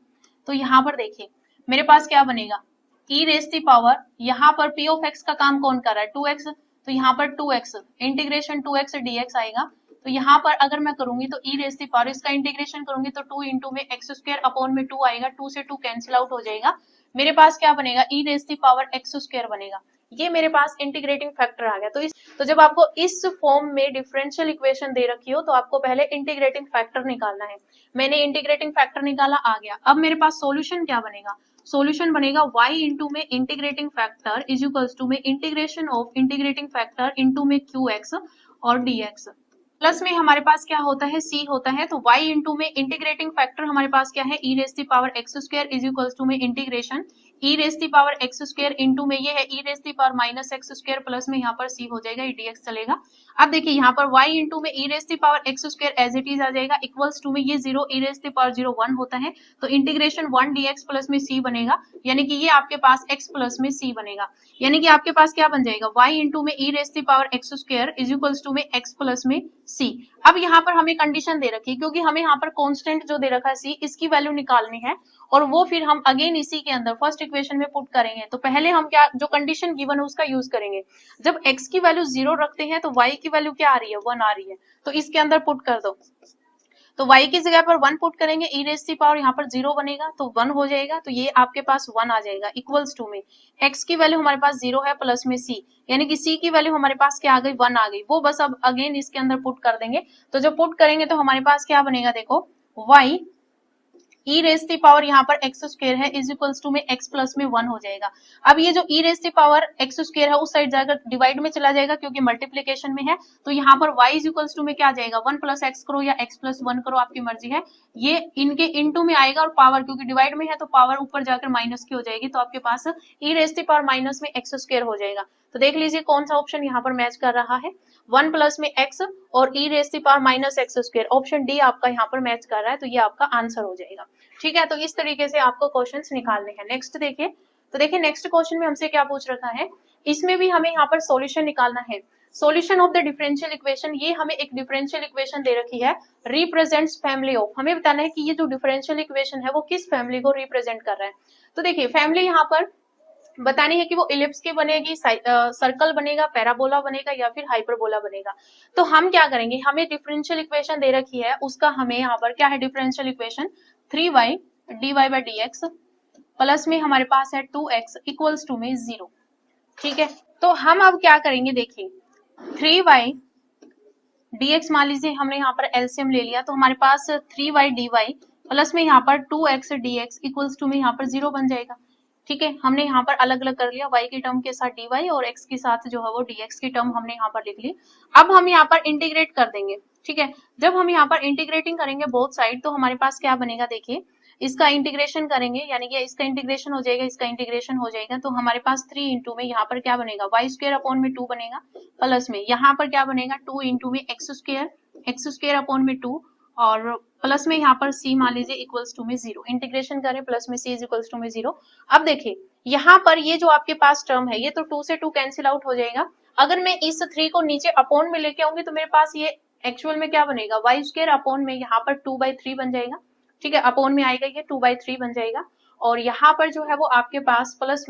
Speaker 1: तो यहाँ पर देखिए मेरे पास क्या बनेगा, ई रेज़ दी पावर यहाँ पर पी ऑफ एक्स का काम कौन कर रहा है, 2x, तो यहाँ पर 2x इंटीग्रेशन 2x dx आएगा। तो यहाँ पर अगर मैं करूंगी तो ई रेज़ दी पावर इसका इंटीग्रेशन करूंगी तो 2 इंटू में एक्स स्क्वायर अपॉन में 2 आएगा, 2 से 2 कैंसिल आउट हो जाएगा, मेरे पास क्या बनेगा, ई raise the power x square बनेगा। ये मेरे पास इंटीग्रेटिंग फैक्टर आ गया। तो जब आपको इस फॉर्म में डिफरेंशियल इक्वेशन दे रखी हो तो आपको पहले इंटीग्रेटिंग फैक्टर निकालना है। मैंने इंटीग्रेटिंग फैक्टर निकाला, आ गया। अब मेरे पास सॉल्यूशन क्या बनेगा, सॉल्यूशन बनेगा y इंटू में integrating factor is equals to में integration of integrating factor into में qx और dx, प्लस में हमारे पास क्या होता है, c होता है। तो y इंटू में इंटीग्रेटिंग फैक्टर हमारे पास क्या है, e raise the power x square is equals to में integration e raise the power x square into में ये है e raise the power minus x square, plus में यहाँ पर c हो जाएगा, ई dx चलेगा। अब देखिए यहाँ पर y इंटू में e raise the power x square as it is आ जाएगा, इक्वल्स टू में ये 0 ई रेज़ दी पावर 0 1 होता है, तो इंटीग्रेशन 1 dx प्लस में c बनेगा, यानी कि ये आपके पास x प्लस में c बनेगा। यानी कि आपके पास क्या बन जाएगा, y इंटू में e raise the power x square is equals to में x प्लस में c। अब यहाँ पर हमें कंडीशन दे रखी है क्योंकि हमें यहाँ पर कांस्टेंट जो दे रखा है c, इसकी वैल्यू निकालनी है और वो फिर हम अगेन इसी के अंदर फर्स्ट इक्वेशन में पुट करेंगे। तो पहले हम क्या, जो कंडीशन गिवन है उसका यूज करेंगे। जब x की वैल्यू 0 रखते हैं तो y की वैल्यू क्या आ रही है, 1 आ रही है, तो इसके अंदर पुट कर दो। तो y की जगह पर 1 पुट करेंगे, ई रेज़ दी पावर यहाँ पर 0 बनेगा तो 1 हो जाएगा, तो ये आपके पास 1 आ जाएगा, इक्वल्स टू में x की वैल्यू हमारे पास 0 है प्लस में c, यानी कि c की वैल्यू हमारे पास क्या आ गई, 1 आ गई। वो बस अब अगेन इसके अंदर पुट कर देंगे। तो जब पुट करेंगे तो हमारे पास क्या बनेगा, देखो y E raise the power यहाँ पर एक्स स्क्वायर है इज इक्वल्स टू में एक्स प्लस में 1 हो जाएगा। अब ये जो ई raise the power x square है उस साइड जाकर डिवाइड में चला जाएगा क्योंकि मल्टीप्लिकेशन में है, तो यहाँ पर y इज इक्वल्स टू में क्या आ जाएगा, 1 प्लस एक्स करो या x प्लस 1 करो, आपकी मर्जी है। ये इनके इनटू में आएगा और पावर क्योंकि डिवाइड में है तो पावर ऊपर जाकर माइनस की हो जाएगी, तो आपके पास e raise the power minus में एक्स स्क्वायर हो जाएगा। तो देख लीजिए कौन सा ऑप्शन यहाँ पर मैच कर रहा है, 1 प्लस में x और ई raise the power minus x square, option D आपका यहाँ पर मैच कर रहा है, तो ये आपका आंसर हो जाएगा। ठीक है, तो इस तरीके से आपको क्वेश्चंस निकालने हैं। नेक्स्ट देखिए, तो देखिए नेक्स्ट क्वेश्चन में हमसे क्या पूछ रखा है, इसमें भी हमें यहाँ पर सॉल्यूशन निकालना है। Solution of the differential equation, ये हमें एक डिफरेंशियल इक्वेशन दे रखी है, रिप्रेजेंट्स फैमिली ऑफ। हमें बताना है कि ये जो डिफरेंशियल इक्वेशन है वो किस फैमिली को रिप्रेजेंट कर रहा है। तो देखिए फैमिली यहाँ पर बतानी है कि वो इलिप्स की बनेगी, सर्कल बनेगा, पैराबोला बनेगा या फिर हाइपरबोला बनेगा। तो हम क्या करेंगे, हमें डिफरेंशियल इक्वेशन दे रखी है, उसका हमें यहाँ पर क्या है differential equation 3y dy by D x plus में हमारे पास है 2x इक्वल्स टू में 0। ठीक है, तो हम अब क्या करेंगे, देखिए 3y dx मान लीजिए हमने यहाँ पर एलसीएम ले लिया, तो हमारे पास 3y dy प्लस में यहाँ पर 2x dx इक्वल्स टू में यहाँ पर 0 बन जाएगा। ठीक है, हमने यहाँ पर अलग अलग कर लिया, y की टर्म के साथ dy और x के साथ जो है वो dx की टर्म हमने यहाँ पर लिख ली। अब हम यहाँ पर इंटीग्रेट कर देंगे। ठीक है, जब हम यहाँ पर इंटीग्रेटिंग करेंगे बोथ साइड, तो हमारे पास क्या बनेगा, देखिए इसका इंटीग्रेशन करेंगे, यानी कि इसका इंटीग्रेशन हो जाएगा, इसका इंटीग्रेशन हो जाएगा, तो हमारे पास 3 इंटू में यहाँ पर क्या बनेगा, वाई स्क्वायर अपॉन में 2 बनेगा, प्लस में यहाँ पर क्या बनेगा 2 इंटू में एक्स स्क्वायर अपॉन में 2 और प्लस में यहाँ पर c मान लीजिए इक्वल्स टू में 0। इंटीग्रेशन करें प्लस में c इज इक्वल्स टू में 0। अब देखिए यहाँ पर ये जो आपके पास टर्म है, ये तो 2 से 2 कैंसिल आउट हो जाएगा। अगर मैं इस 3 को नीचे अपॉन में लेके आऊंगी तो मेरे पास ये एक्चुअल में क्या बनेगा, वाई स्क्वायर अपॉन में यहाँ पर 2/3 बन जाएगा। ठीक है, अपॉन में आएगा ये 2/3 बन जाएगा, और यहाँ पर जो है वो आपके पास प्लस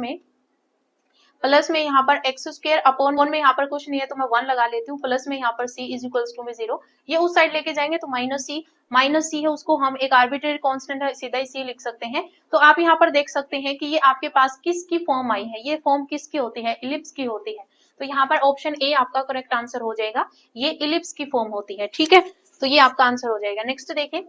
Speaker 1: में यहाँ पर एक्स स्क्वायर अपॉन में यहाँ पर कुछ नहीं है तो मैं 1 लगा लेती हूँ, प्लस में यहाँ पर c इज इक्वल्स टू में 0। ये उस साइड लेके जाएंगे तो माइनस सी है, उसको हम एक आर्बिट्रेरी कांस्टेंट है, सीधा ही c लिख सकते हैं। तो आप यहाँ पर देख सकते हैं कि ये आपके पास किसकी फॉर्म आई है, ये फॉर्म किसकी होती है, इलिप्स की होती है। तो यहाँ पर ऑप्शन ए आपका करेक्ट आंसर हो जाएगा, ये इलिप्स की फॉर्म होती है। ठीक है, तो ये आपका आंसर हो जाएगा। नेक्स्ट देखिए,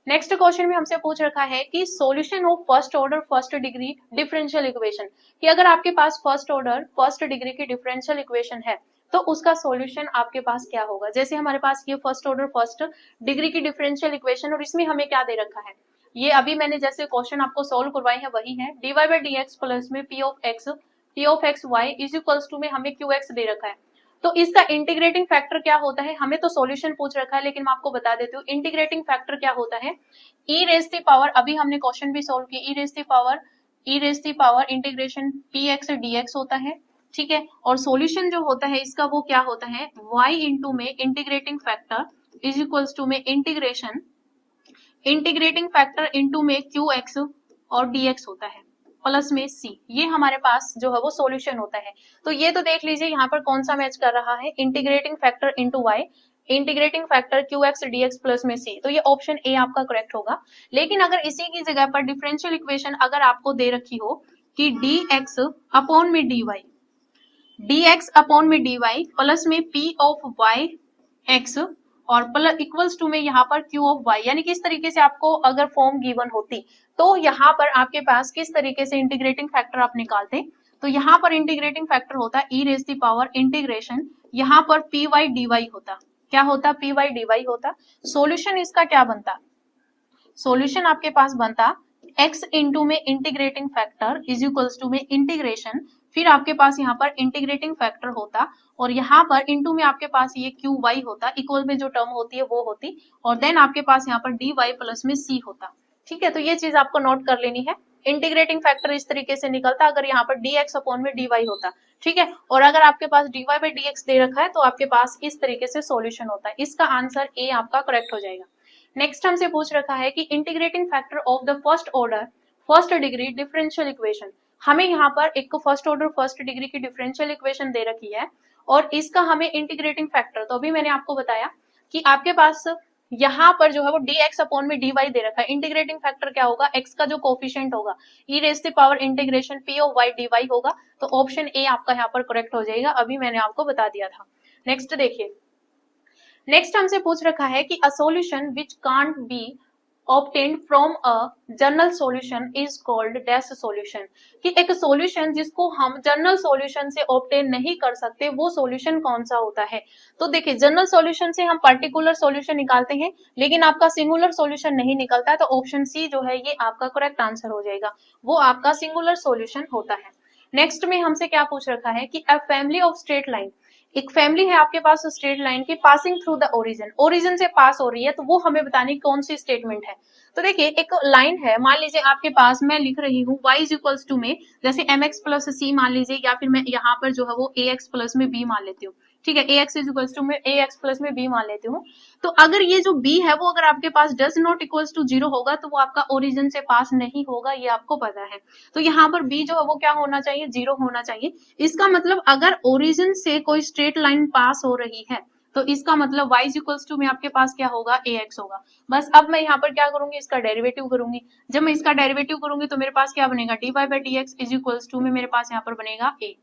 Speaker 1: नेक्स्ट क्वेश्चन में हमसे पूछ रखा है कि solution of first order first degree differential equation, कि अगर आपके पास फर्स्ट ऑर्डर फर्स्ट डिग्री की डिफरेंशियल इक्वेशन है तो उसका सॉल्यूशन आपके पास क्या होगा। जैसे हमारे पास ये फर्स्ट ऑर्डर फर्स्ट डिग्री की डिफरेंशियल इक्वेशन, और इसमें हमें क्या दे रखा है, ये अभी मैंने जैसे क्वेश्चन आपको सोल्व करवाए हैं वही है, dy by D x plus में p of x y is equals to में हमें qx दे रखा है। तो इसका इंटीग्रेटिंग फैक्टर क्या होता है, हमें तो सॉल्यूशन पूछ रखा है लेकिन मैं आपको बता देती हूँ इंटीग्रेटिंग फैक्टर क्या होता है, e रेज़ दी पावर, अभी हमने क्वेश्चन भी सॉल्व किया, e raise the power integration px dx होता है। ठीक है, और सॉल्यूशन जो होता है इसका वो क्या होता है, y इंटू में integrating factor is equals to में इंटीग्रेटिंग फैक्टर इंटू में qx और dx होता है प्लस में c, ये हमारे पास जो है वो सॉल्यूशन होता है। तो ये तो देख लीजिए यहाँ पर कौन सा मैच कर रहा है, integrating factor into y, integrating factor qx dx plus में c, तो ये ऑप्शन ए आपका करेक्ट होगा। लेकिन अगर इसी की जगह पर डिफरेंशियल इक्वेशन अगर आपको दे रखी हो कि dx अपॉन में dy प्लस में p ऑफ y x और प्लस इक्वल्स टू में यहाँ पर q ऑफ y, यानी कि इस तरीके से आपको अगर फॉर्म गिवन होती तो यहाँ पर आपके पास किस तरीके से इंटीग्रेटिंग फैक्टर आप निकालते, तो यहाँ पर इंटीग्रेटिंग फैक्टर होता e raise the power integration, यहाँ पर py dy होता, क्या होता, py dy होता। सॉल्यूशन इसका क्या बनता, सॉल्यूशन आपके पास बनता x इंटू में integrating factor is equals to में इंटीग्रेशन, फिर आपके पास यहाँ पर इंटीग्रेटिंग फैक्टर होता और यहाँ पर इंटू में आपके पास ये क्यू वाई होता, इक्वल में जो टर्म होती है वो होती, और देन आपके पास यहाँ पर डी वाई प्लस में सी होता। ठीक है, तो ये चीज आपको नोट कर लेनी है, इंटीग्रेटिंग फैक्टर इस तरीके से निकलता अगर यहाँ पर डी एक्स अपॉन में डी वाई होता। ठीक है, और अगर आपके पास d Y by D x दे रखा है तो आपके पास इस तरीके से सॉल्यूशन होता है। इसका आंसर ए आपका करेक्ट हो जाएगा। नेक्स्ट हमसे पूछ रखा है कि integrating factor of the first order first degree differential equation, हमें यहाँ पर एक फर्स्ट ऑर्डर फर्स्ट डिग्री की डिफरेंशियल इक्वेशन दे रखी है और इसका हमें इंटीग्रेटिंग फैक्टर, तो अभी मैंने आपको बताया कि आपके पास यहाँ पर जो है वो dx अपॉन में dy दे रखा है, इंटीग्रेटिंग फैक्टर क्या होगा, x का जो कोफिशिएंट होगा e raise the power integration p of y dy होगा, तो ऑप्शन ए आपका यहाँ पर करेक्ट हो जाएगा, अभी मैंने आपको बता दिया था। नेक्स्ट देखिए, नेक्स्ट हमसे पूछ रखा है कि a solution which can't be obtained from a general solution is called dash solution, कि एक सॉल्यूशन जिसको हम जनरल सॉल्यूशन से ऑब्टेन नहीं कर सकते वो सॉल्यूशन कौन सा होता है। तो देखिए जनरल सॉल्यूशन से हम पर्टिकुलर सॉल्यूशन निकालते हैं लेकिन आपका सिंगुलर सॉल्यूशन नहीं निकलता, तो ऑप्शन सी जो है ये आपका करेक्ट आंसर हो जाएगा, वो आपका सिंगुलर सॉल्यूशन होता है। नेक्स्ट में हमसे क्या पूछ रखा है कि a family of straight line, एक फैमिली है आपके पास स्ट्रेट लाइन की passing through the origin, origin से पास हो रही है, तो वो हमें बतानी कौन सी स्टेटमेंट है। तो देखिए एक लाइन है, मान लीजिए आपके पास मैं लिख रही हूँ y इज इक्वल्स टू में जैसे mx प्लस सी मान लीजिए, या फिर मैं यहाँ पर जो है वो ax प्लस में b मान लेती हूँ। ठीक है, ax इज इक्वल्स टू में ax प्लस में b मान लेती हूँ। तो अगर ये जो b है वो अगर आपके पास डज नॉट इक्वल्स टू 0 होगा तो वो आपका ओरिजिन से पास नहीं होगा, ये आपको पता है। तो यहाँ पर b जो है वो क्या होना चाहिए, 0 होना चाहिए। इसका मतलब अगर ओरिजिन से कोई स्ट्रेट लाइन पास हो रही है तो इसका मतलब y इज इक्वल्स टू में आपके पास क्या होगा, ax होगा। बस अब मैं यहाँ पर क्या करूंगी, इसका डेरिवेटिव करूंगी। जब मैं इसका डेरिवेटिव करूंगी तो मेरे पास क्या बनेगा, dy by dx is equals to में मेरे पास यहाँ पर बनेगा a।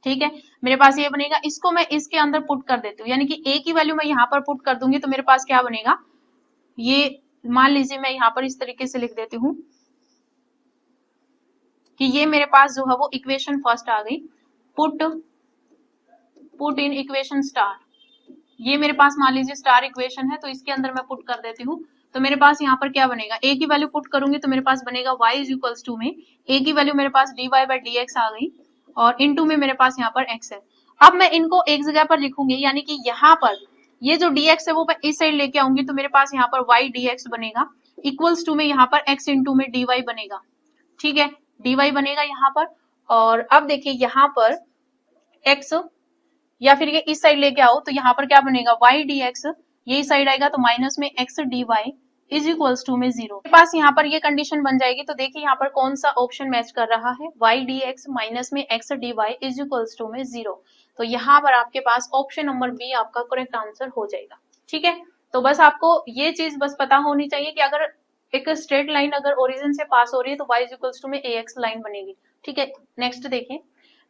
Speaker 1: ठीक है, मेरे पास ये बनेगा, इसको मैं इसके अंदर पुट कर देती हूँ, यानी कि a की वैल्यू मैं यहाँ पर पुट कर दूंगी तो मेरे पास क्या बनेगा, ये मान लीजिए मैं यहाँ पर इस तरीके से लिख देती हूँ कि ये मेरे पास जो है वो इक्वेशन फर्स्ट आ गई, पुट इन इक्वेशन स्टार। ये मेरे पास मान लीजिए स्टार इक्वेशन है तो इसके अंदर मैं पुट कर देती हूँ। तो मेरे पास यहाँ पर क्या बनेगा, a की वैल्यू पुट करूंगी तो मेरे पास बनेगा y इज इक्वल्स टू में a की वैल्यू मेरे पास dy बाई dx आ गई और इनटू में मेरे पास यहाँ पर x है। अब मैं इनको एक जगह पर लिखूंगी, यानी कि यहाँ पर ये जो dx है वो मैं इस साइड लेके आऊंगी तो मेरे पास यहाँ पर y dx बनेगा इक्वल्स टू में यहाँ पर x इंटू में dy बनेगा। ठीक है, dy बनेगा यहाँ पर। और अब देखिए यहाँ पर x, या फिर ये इस साइड लेके आओ तो यहाँ पर क्या बनेगा, y dx, ये इस साइड आएगा तो माइनस में x dy is equals to में 0। मेरे पास यहाँ पर ये कंडीशन बन जाएगी। तो देखिए यहाँ पर कौन सा ऑप्शन मैच कर रहा है, y dx माइनस में x dy is equals to में 0। तो यहाँ पर आपके पास ऑप्शन नंबर बी आपका करेक्ट आंसर हो जाएगा। ठीक है, तो बस आपको ये चीज बस पता होनी चाहिए कि अगर एक स्ट्रेट लाइन अगर ओरिजिन से पास हो रही है तो y इज इक्वल्स टू में ax लाइन बनेगी। ठीक है, नेक्स्ट देखें।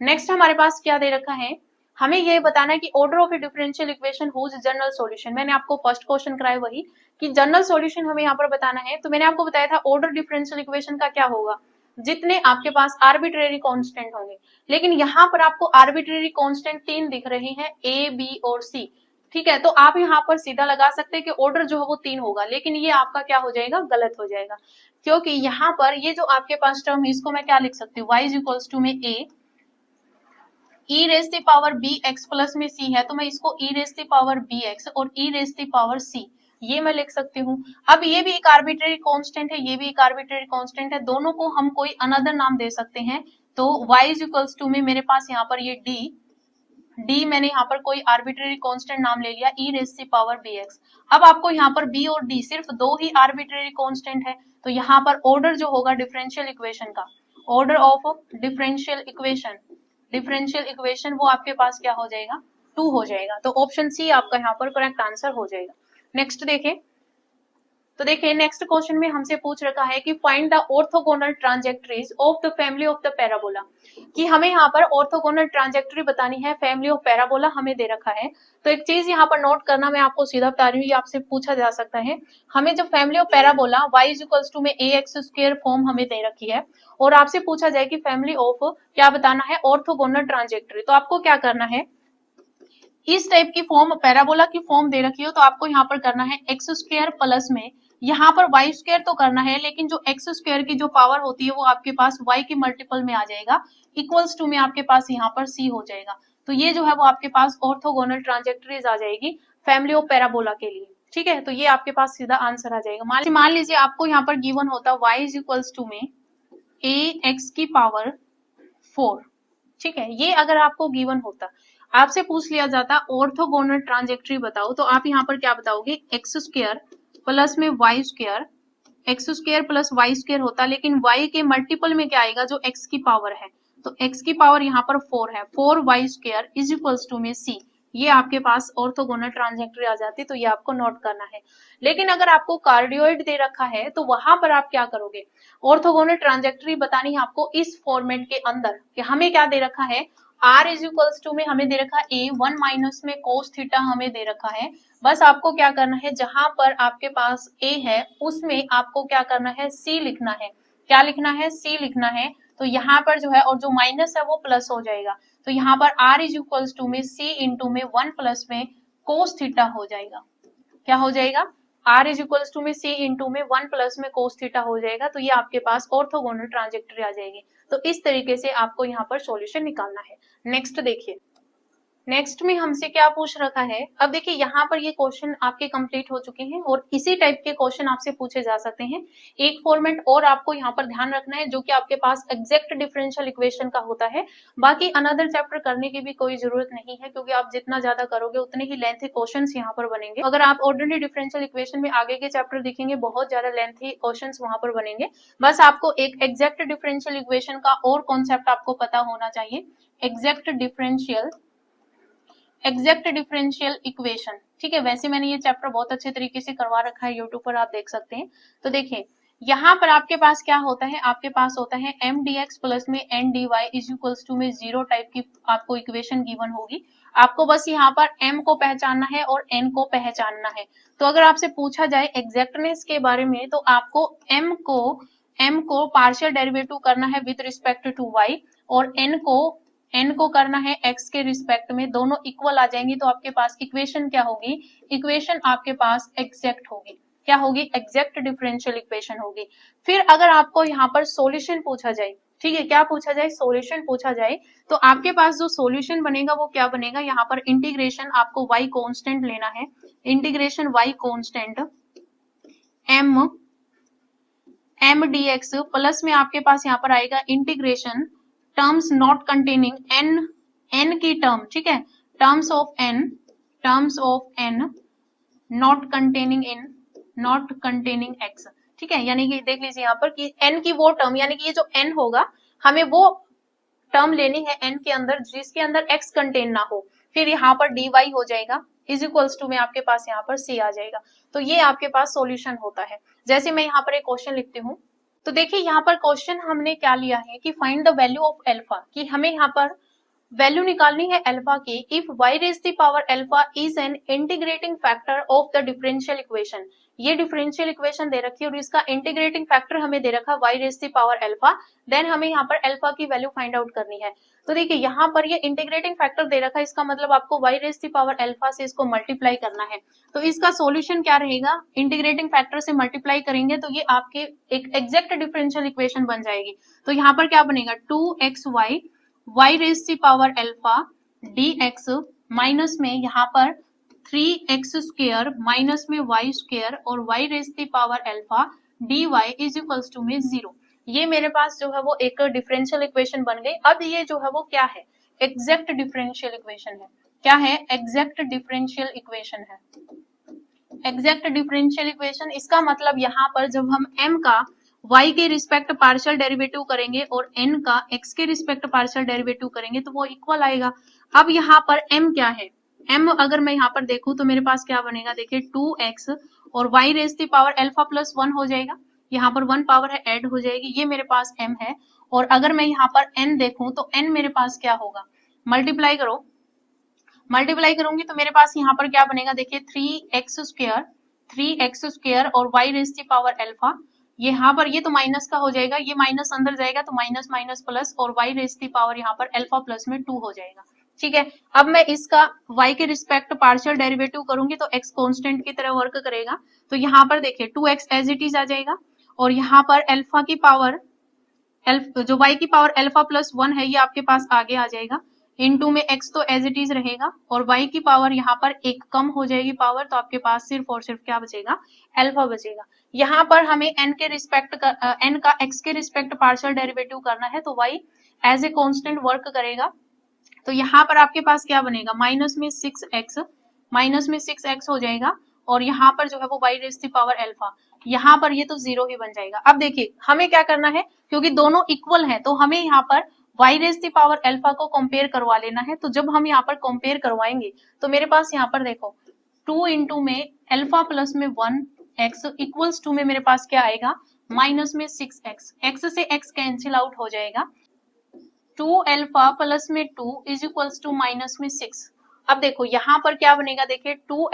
Speaker 1: नेक्स्ट हमारे पास क्या दे रखा है, हमें ये बताना है कि order of a differential equation whose general solution. मैंने आपको फर्स्ट क्वेश्चन कराया वही कि जनरल सॉल्यूशन हमें यहाँ पर बताना है। तो मैंने आपको बताया था ऑर्डर डिफरेंशियल इक्वेशन का क्या होगा, जितने आपके पास आर्बिट्रेरी कांस्टेंट होंगे। लेकिन यहाँ पर आपको आर्बिट्रेरी कांस्टेंट 3 दिख रहे हैं, a b और c। ठीक है, तो आप यहाँ पर सीधा लगा सकते हैं कि ऑर्डर जो है वो 3 होगा, लेकिन ये आपका क्या हो जाएगा, गलत हो जाएगा। क्योंकि यहाँ पर ये जो आपके पास टर्म है इसको मैं क्या लिख सकती हूँ, y इज इक्वल्स टू में a e raise the power b x plus में c है तो मैं इसको e raise the power b x और e raise the power c ये मैं लिख सकती हूँ। अब ये भी एक आर्बिट्रेरी कांस्टेंट है, ये भी एक आर्बिट्रेरी कांस्टेंट है, दोनों को हम कोई अनदर नाम दे सकते हैं। तो y इज इक्वल्स टू में मेरे पास यहाँ पर ये d मैंने यहाँ पर कोई आर्बिट्रेरी कांस्टेंट नाम ले लिया e raise the power bx। अब आपको यहाँ पर b और d सिर्फ दो ही आर्बिट्रेरी कांस्टेंट है, तो यहाँ पर ऑर्डर जो होगा डिफरेंशियल इक्वेशन का, ऑर्डर ऑफ डिफरेंशियल इक्वेशन वो आपके पास क्या हो जाएगा, 2 हो जाएगा। तो ऑप्शन सी आपका यहाँ पर करेक्ट आंसर हो जाएगा। नेक्स्ट देखें। तो देखिए नेक्स्ट क्वेश्चन में हमसे पूछ रखा है कि find the orthogonal trajectories of the family of the parabola, कि हमें यहाँ पर ऑर्थोगोनल ट्रांजेक्टरी बतानी है, फैमिली ऑफ पैराबोला हमें दे रखा है। तो एक चीज यहाँ पर नोट करना, मैं आपको सीधा बता रही हूँ, ये आपसे पूछा जा सकता है। हमें जो family of parabola y is equals to में ax स्क्वायर फॉर्म हमें दे रखी है और आपसे पूछा जाए कि फैमिली ऑफ क्या बताना है, ऑर्थोगोनल ट्रांजेक्टरी। तो आपको क्या करना है, इस टाइप की फॉर्म पैराबोला की फॉर्म दे रखी हो तो आपको यहाँ पर करना है एक्स स्क्वायर प्लस में यहाँ पर वाई स्क्वायर तो करना है, लेकिन जो एक्स स्क्वायर की जो पावर होती है वो आपके पास वाई के मल्टीपल में आ जाएगा, इक्वल्स टू में आपके पास यहाँ पर सी हो जाएगा। तो ये जो है वो आपके पास ऑर्थोगोनल ट्रांजेक्टरीज आ जाएगी फैमिली ऑफ पैराबोला के लिए। ठीक है, तो ये आपके पास सीधा आंसर आ जाएगा। मान लीजिए आपको यहाँ पर गिवन होता वाई इज इक्वल्स टू में ए एक्स की पावर 4। ठीक है, ये अगर आपको गिवन होता, आपसे पूछ लिया जाता ऑर्थोगोनल ट्रांजेक्टरी बताओ, तो आप यहाँ पर क्या बताओगे, एक्स स्क्वायर प्लस में y square, x square plus y square होता, लेकिन वाई के मल्टीपल में क्या आएगा, जो एक्स की पावर है, तो एक्स की पावर यहाँ पर 4 है, 4 y square is equals to में सी। ये आपके पास ऑर्थोगोनल ट्रांजेक्टरी आ जाती, तो ये आपको नोट करना है। लेकिन अगर आपको कार्डियोइड दे रखा है तो वहां पर आप क्या करोगे, ऑर्थोगोनल ट्रांजेक्टरी बतानी है आपको इस फॉर्मेट के अंदर कि हमें क्या दे रखा है, r इज इक्वल्स टू में हमें दे रखा है a 1 माइनस में कोस थीटा हमें दे रखा है। बस आपको क्या करना है, जहां पर आपके पास a है उसमें आपको क्या करना है, c लिखना है। क्या लिखना है, c लिखना है। तो यहाँ पर जो है और जो माइनस है वो प्लस हो जाएगा, तो यहाँ पर r इज इक्वल्स टू में c इंटू में 1 प्लस में कोस थीटा हो जाएगा। क्या हो जाएगा, r इज इक्वल्स टू में c इंटू में 1 प्लस में कोस थीटा हो जाएगा। तो ये आपके पास ऑर्थोगोनल ट्रांजेक्टरी आ जाएगी। तो इस तरीके से आपको यहाँ पर सॉल्यूशन निकालना है। नेक्स्ट देखिए, नेक्स्ट में हमसे क्या पूछ रखा है, अब देखिए यहाँ पर ये क्वेश्चन आपके कंप्लीट हो चुके हैं और इसी टाइप के क्वेश्चन आपसे पूछे जा सकते हैं। एक फॉर्मेट और आपको यहाँ पर ध्यान रखना है जो कि आपके पास एग्जैक्ट डिफरेंशियल इक्वेशन का होता है। बाकी अनदर चैप्टर करने की भी कोई जरूरत नहीं है, क्योंकि आप जितना ज्यादा करोगे उतने ही लेंथी क्वेश्चन यहाँ पर बनेंगे। अगर आप ऑर्डिनरी डिफरेंशियल इक्वेशन में आगे के चैप्टर देखेंगे बहुत ज्यादा लेंथी क्वेश्चन वहां पर बनेंगे। बस आपको एक एग्जैक्ट डिफरेंशियल इक्वेशन का और कॉन्सेप्ट आपको पता होना चाहिए। एग्जैक्ट डिफरेंशियल इक्वेशन, ठीक है। वैसे मैंने ये चैप्टर बहुत अच्छे तरीके से करवा रखा है, यूट्यूब पर आप देख सकते हैं। तो देखिए यहाँ पर आपके पास क्या होता है, आपके पास होता है एम डी एक्स प्लस में n d y is equals to में जीरो टाइप की आपको इक्वेशन गिवन होगी। आपको बस यहाँ पर m को पहचानना है और n को पहचानना है। तो अगर आपसे पूछा जाए एग्जैक्टनेस के बारे में, तो आपको m को पार्शियल डेरिवेटिव करना है विद रिस्पेक्ट टू y, और n को करना है x के रिस्पेक्ट में, दोनों इक्वल आ जाएंगी तो आपके पास इक्वेशन क्या होगी, इक्वेशन आपके पास एग्जैक्ट होगी। क्या होगी, एग्जैक्ट डिफरेंशियल इक्वेशन होगी। फिर अगर आपको यहाँ पर सॉल्यूशन पूछा जाए, ठीक है, क्या पूछा जाए, सॉल्यूशन पूछा जाए, तो आपके पास जो सॉल्यूशन बनेगा वो क्या बनेगा, यहाँ पर इंटीग्रेशन आपको y कांस्टेंट लेना है, integration y constant m dx plus में आपके पास यहाँ पर आएगा integration terms not containing n की टर्म, ठीक है, terms of n not containing x, ठीक है। यानी कि देख लीजिए यहाँ पर कि n की वो टर्म, यानी कि ये जो n होगा हमें वो टर्म लेनी है n के अंदर जिसके अंदर x कंटेन ना हो। फिर यहाँ पर dy हो जाएगा इज इक्वल्स टू में आपके पास यहाँ पर c आ जाएगा। तो ये आपके पास सॉल्यूशन होता है। जैसे मैं यहाँ पर एक क्वेश्चन लिखती हूँ, तो देखिए यहाँ पर क्वेश्चन हमने क्या लिया है कि find the value of alpha, कि हमें यहाँ पर वैल्यू निकालनी है अल्फा की if y raise the power alpha is an integrating factor of the differential equation. ये डिफरेंशियल इक्वेशन दे रखी है और इसका इंटीग्रेटिंग फैक्टर हमें दे रखा y raise the power alpha, then हमें यहाँ पर अल्फा की वैल्यू फाइंड आउट करनी है। तो देखिए यहाँ पर ये इंटीग्रेटिंग फैक्टर दे रखा है, इसका मतलब आपको y raise the power alpha से इसको मल्टीप्लाई करना है। तो इसका सॉल्यूशन क्या रहेगा, इंटीग्रेटिंग फैक्टर से मल्टीप्लाई करेंगे तो ये आपके एक एग्जैक्ट डिफरेंशियल इक्वेशन बन जाएगी। तो यहाँ पर क्या बनेगा, 2xy y raise the power alpha dx minus में यहाँ पर 3x स्क्वायर माइनस में y स्क्वायर और y raise the power alpha dy is equals to में 0। ये मेरे पास जो है वो एक डिफरेंशियल इक्वेशन बन गई। अब ये जो है वो क्या है, एग्जैक्ट डिफरेंशियल इक्वेशन है। क्या है, एग्जैक्ट डिफरेंशियल इक्वेशन है। एग्जैक्ट डिफरेंशियल इक्वेशन, इसका मतलब यहाँ पर जब हम m का y के रिस्पेक्ट पार्शियल डेरिवेटिव करेंगे और n का x के रिस्पेक्ट पार्शियल डेरिवेटिव करेंगे तो वो इक्वल आएगा। अब यहाँ पर m क्या है, m अगर मैं यहाँ पर देखूं तो मेरे पास क्या बनेगा, देखिए 2x और y raise the power alpha plus 1 हो जाएगा, यहाँ पर 1 पावर है ऐड हो जाएगी, ये मेरे पास m है। और अगर मैं यहाँ पर n देखूं तो n मेरे पास क्या होगा, मल्टीप्लाई करूंगी तो मेरे पास यहाँ पर क्या बनेगा, देखिए 3x स्क्वायर और y raise the power alpha, यहाँ पर ये तो माइनस का हो जाएगा, ये माइनस अंदर जाएगा तो माइनस माइनस प्लस और y रेज़ द पावर यहाँ पर अल्फा प्लस में 2 हो जाएगा, ठीक है। अब मैं इसका y के रिस्पेक्ट पार्शियल डेरिवेटिव करूंगी तो x कांस्टेंट की तरह वर्क करेगा। तो यहाँ पर देखिए 2x एज इट इज आ जाएगा और यहाँ पर अल्फा की पावर जो y की पावर अल्फा प्लस 1 है ये आपके पास आगे आ जाएगा, इनटू में x तो एज इट इज रहेगा और y की पावर यहाँ पर एक कम हो जाएगी पावर, तो आपके पास सिर्फ और सिर्फ क्या बचेगा, अल्फा बचेगा। यहाँ पर हमें n का x के रिस्पेक्ट पार्शियल डेरिवेटिव करना है तो y as a constant work करेगा। तो यहाँ पर आपके पास क्या बनेगा, माइनस में 6x हो जाएगा और यहाँ पर जो है वो y raise the power alpha, यहाँ पर ये तो 0 ही बन जाएगा। अब देखिए हमें क्या करना है, क्योंकि दोनों इक्वल हैं तो हमें यहाँ पर y raise the power alpha को कंपेयर करवा लेना है। तो जब हम यहाँ पर कंपेयर करवाएंगे तो मेरे पास यहाँ पर देखो 2 इंटू में अल्फा प्लस में 1x इक्वल्स टू में मेरे पास क्या आएगा, माइनस में 6x, x से x कैंसिल आउट हो जाएगा, 2 अल्फा प्लस में 2 इज इक्वल्स टू माइनस में 6। अब देखो यहाँ पर क्या बनेगा, देखिए 2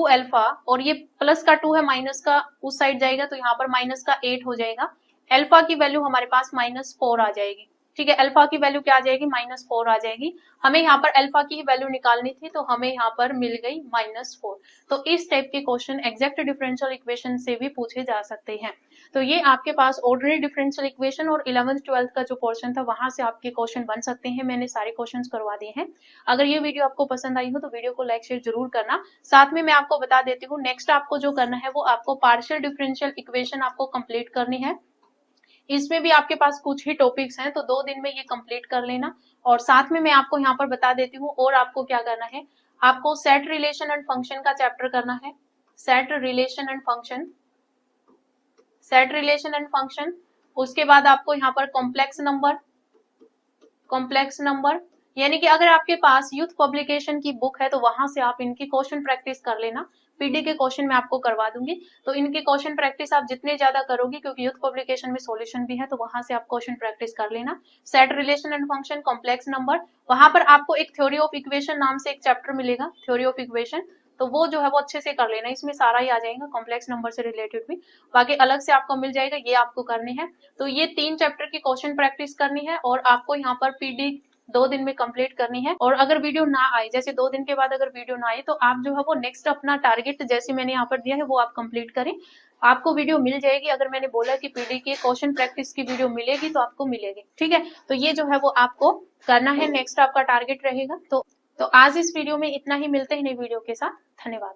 Speaker 1: अल्फा और ये प्लस का 2 है माइनस का उस साइड जाएगा तो यहाँ पर माइनस का 8 हो जाएगा, अल्फा की वैल्यू हमारे पास -4 आ जाएगी, ठीक है, अल्फा की वैल्यू क्या आ जाएगी, -4 आ जाएगी। हमें यहाँ पर अल्फा की वैल्यू निकालनी थी तो हमें यहाँ पर मिल गई -4। तो इस टाइप के क्वेश्चन एग्जैक्ट डिफरेंशियल इक्वेशन से भी पूछे जा सकते हैं। तो ये आपके पास ऑर्डिनरी डिफरेंशियल इक्वेशन और 11th 12th का जो पोर्शन था वहां से आपके क्वेश्चन बन सकते हैं। मैंने सारे क्वेश्चंस करवा दिए हैं। अगर ये वीडियो आपको पसंद आई हो तो वीडियो को लाइक शेयर जरूर करना। साथ में मैं आपको बता देती हूँ नेक्स्ट आपको जो करना है वो आपको पार्शियल डिफरेंशियल इक्वेशन आपको कंप्लीट करनी है। इसमें भी आपके पास कुछ ही टॉपिक्स हैं तो 2 दिन में ये कंप्लीट कर लेना। और साथ में मैं आपको यहाँ पर बता देती हूँ और आपको क्या करना है, आपको सेट रिलेशन एंड फंक्शन का चैप्टर करना है। Set relation and function, set relation and function. उसके बाद आपको यहाँ पर कॉम्प्लेक्स नंबर, कॉम्प्लेक्स नंबर यानी कि अगर आपके पास यूथ पब्लिकेशन की बुक है तो वहां से आप इनकी क्वेश्चन प्रैक्टिस कर लेना। पीडी के क्वेश्चन मैं आपको करवा दूंगी तो इनके क्वेश्चन प्रैक्टिस आप जितने ज्यादा करोगे, क्योंकि यूथ पब्लिकेशन में सॉल्यूशन भी है तो वहां से आप क्वेश्चन प्रैक्टिस कर लेना। Set relation and function, complex number, वहां पर आपको एक थ्योरी ऑफ इक्वेशन नाम से एक चैप्टर मिलेगा, थ्योरी ऑफ इक्वेशन, तो वो जो है वो अच्छे से कर लेना। इसमें सारा ही आ जाएगा कॉम्प्लेक्स नंबर से रिलेटेड भी, बाकी अलग से आपको मिल जाएगा, ये आपको करने हैं। तो ये 3 चैप्टर की क्वेश्चन प्रैक्टिस करनी है और आपको यहाँ पर पीडी 2 दिन में कंप्लीट करनी है। और अगर वीडियो ना आए, जैसे 2 दिन के बाद अगर वीडियो ना आए तो आप जो है वो नेक्स्ट अपना टारगेट जैसे मैंने यहाँ पर दिया है वो आप कंप्लीट करें। आपको वीडियो मिल जाएगी। अगर मैंने बोला कि पीडी की क्वेश्चन प्रैक्टिस की वीडियो मिलेगी तो आपको मिलेगी, ठीक है। तो ये जो है वो आपको करना है, नेक्स्ट आपका टारगेट रहेगा। तो आज इस वीडियो में इतना ही, मिलते हैं नई वीडियो के साथ। धन्यवाद।